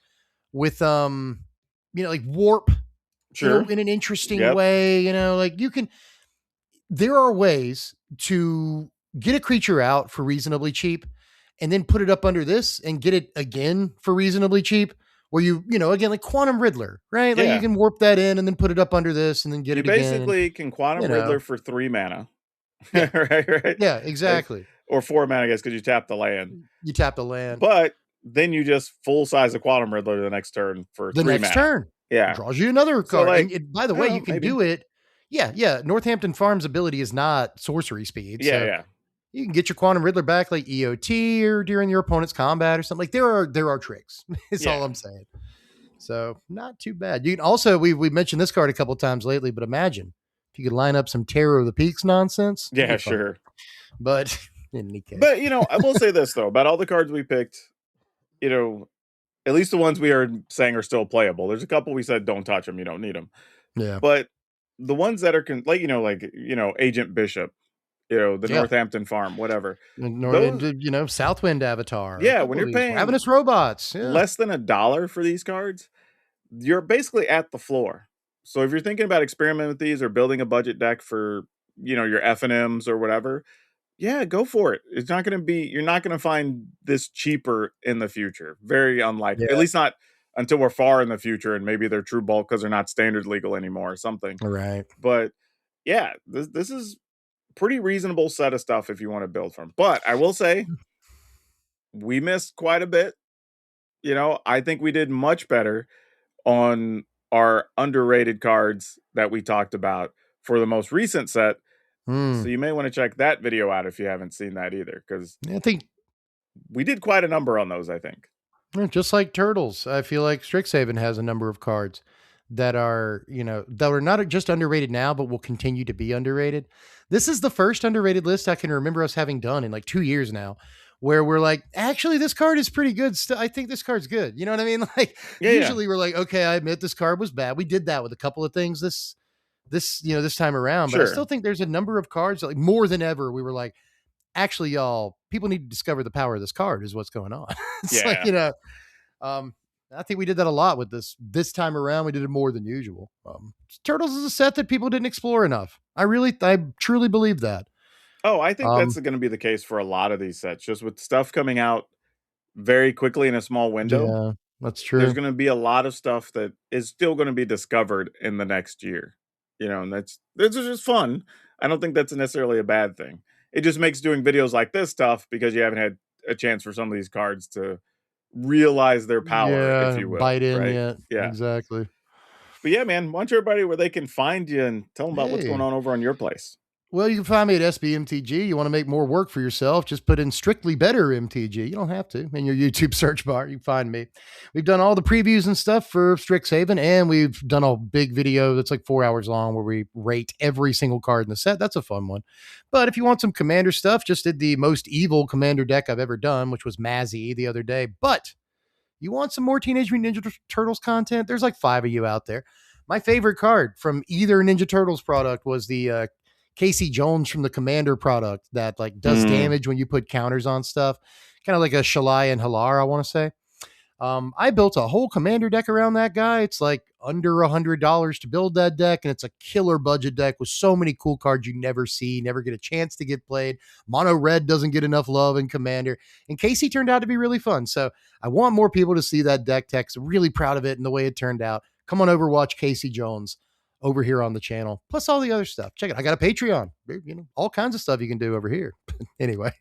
Speaker 2: with like warp,
Speaker 1: sure.
Speaker 2: in an interesting
Speaker 1: Yep.
Speaker 2: way. Like there are ways to get a creature out for reasonably cheap and then put it up under this and get it again for reasonably cheap. Where again, like Quantum Riddler, right? Like you
Speaker 1: Yeah.
Speaker 2: can warp that in and then put it up under this and then get
Speaker 1: You
Speaker 2: it again. And,
Speaker 1: basically can Quantum Riddler for 3 mana.
Speaker 2: yeah,
Speaker 1: Right.
Speaker 2: yeah,
Speaker 1: Like,
Speaker 2: exactly.
Speaker 1: or 4 mana, I guess, because you tap the land.
Speaker 2: You tap the land.
Speaker 1: But then you just full size the Quantum Riddler the next turn for
Speaker 2: The
Speaker 1: 3
Speaker 2: next
Speaker 1: mana.
Speaker 2: turn,
Speaker 1: Yeah.
Speaker 2: draws you another
Speaker 1: So,
Speaker 2: card.
Speaker 1: like,
Speaker 2: And by the
Speaker 1: I
Speaker 2: way,
Speaker 1: don't
Speaker 2: you
Speaker 1: know,
Speaker 2: can
Speaker 1: maybe.
Speaker 2: do it. Yeah. Northampton Farm's ability is not sorcery speed.
Speaker 1: Yeah,
Speaker 2: So
Speaker 1: yeah.
Speaker 2: you can get your Quantum Riddler back like EOT or during your opponent's combat or something. Like there are tricks. It's all
Speaker 1: Yeah.
Speaker 2: I'm saying. So not too bad. You can also we mentioned this card a couple times lately, but imagine if you could line up some Terror of the Peaks nonsense. It'd
Speaker 1: Yeah,
Speaker 2: be fun.
Speaker 1: sure.
Speaker 2: But in any case.
Speaker 1: But, I will say this, though, about all the cards we picked, at least the ones we are saying are still playable. There's a couple we said don't touch them, you don't need them.
Speaker 2: Yeah.
Speaker 1: But the ones that are Agent Bishop, the
Speaker 2: Yeah.
Speaker 1: Northampton Farm, whatever. Those,
Speaker 2: Southwind Avatar.
Speaker 1: yeah, when you're paying
Speaker 2: Ravenous Robots. Yeah.
Speaker 1: less than $1 for these cards, you're basically at the floor. So if you're thinking about experimenting with these or building a budget deck for, your F&Ms or whatever, yeah, go for it. You're not going to find this cheaper in the future. Very unlikely. At
Speaker 2: Yeah.
Speaker 1: least not until we're far in the future and maybe they're true bulk because they're not standard legal anymore or something.
Speaker 2: All right.
Speaker 1: But yeah, this is pretty reasonable set of stuff if you want to build from. But I will say we missed quite a bit. I think we did much better on our underrated cards that we talked about for the most recent set. So you may want to check that video out if you haven't seen that either, because
Speaker 2: I think
Speaker 1: we did quite a number on those, I think.
Speaker 2: just like Turtles, I feel like Strixhaven has a number of cards that are, that are not just underrated now, but will continue to be underrated. This is the first underrated list I can remember us having done in like 2 years now, where we're like, actually, this card is pretty good. I think this card's good. You know what I mean? Like, usually we're like, okay, I admit this card was bad. We did that with a couple of things this time around, but I still think there's a number of cards that, like, more than ever, we were like, actually, y'all, people need to discover the power of this card is what's going on. It's like, I think we did that a lot with this time around. We did it more than usual. Turtles is a set that people didn't explore enough. I truly believe that.
Speaker 1: Oh, I think that's going to be the case for a lot of these sets, just with stuff coming out very quickly in a small window.
Speaker 2: Yeah, that's true.
Speaker 1: There's going to be a lot of stuff that is still going to be discovered in the next year. And that's just fun. I don't think that's necessarily a bad thing. It just makes doing videos like this tough because you haven't had a chance for some of these cards to realize their power, if you will.
Speaker 2: Bite in
Speaker 1: right?
Speaker 2: yet.
Speaker 1: Yeah.
Speaker 2: Exactly.
Speaker 1: But yeah, man, why don't you everybody where they can find you and tell them about what's going
Speaker 2: Hey.
Speaker 1: on over on your place.
Speaker 2: Well, you can find me at SBMTG. You want to make more work for yourself, just put in strictly better MTG. You don't have to. In your YouTube search bar, you can find me. We've done all the previews and stuff for Strixhaven, and we've done a big video that's like 4 hours long where we rate every single card in the set. That's a fun one. But if you want some commander stuff, just did the most evil commander deck I've ever done, which was Mazzy the other day. But you want some more Teenage Mutant Ninja Turtles content? There's like 5 of you out there. My favorite card from either Ninja Turtles product was the Casey Jones from the Commander product that like does damage when you put counters on stuff. Kind of like a Shalai and Halar, I want to say. I built a whole Commander deck around that guy. It's like under $100 to build that deck, and it's a killer budget deck with so many cool cards you never see, never get a chance to get played. Mono red doesn't get enough love in Commander, and Casey turned out to be really fun. So I want more people to see that deck tech. So really proud of it and the way it turned out. Come on over, watch Casey Jones over here on the channel, plus all the other stuff. Check it. I got a Patreon. You know, all kinds of stuff you can do over here. Anyway.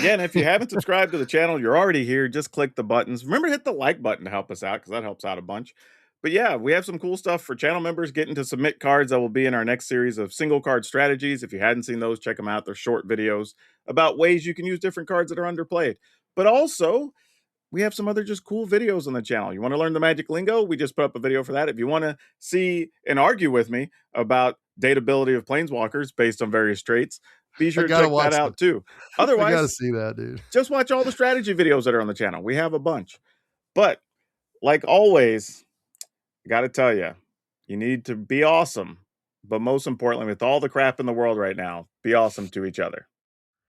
Speaker 1: Yeah, and if you haven't subscribed to the channel, you're already here. Just click the buttons. Remember to hit the like button to help us out because that helps out a bunch. But yeah, we have some cool stuff for channel members getting to submit cards that will be in our next series of single card strategies. If you hadn't seen those, check them out. They're short videos about ways you can use different cards that are underplayed. But also, we have some other just cool videos on the channel. You want to learn the magic lingo? We just put up a video for that. If you want to see and argue with me about dateability of planeswalkers based on various traits, be
Speaker 2: I
Speaker 1: sure to
Speaker 2: gotta
Speaker 1: check that
Speaker 2: watch them.
Speaker 1: out too.
Speaker 2: I gotta
Speaker 1: Otherwise,
Speaker 2: see that, dude.
Speaker 1: just watch all the strategy videos that are on the channel. We have a bunch. But like always, I got to tell you, you need to be awesome. But most importantly, with all the crap in the world right now, be awesome to each other.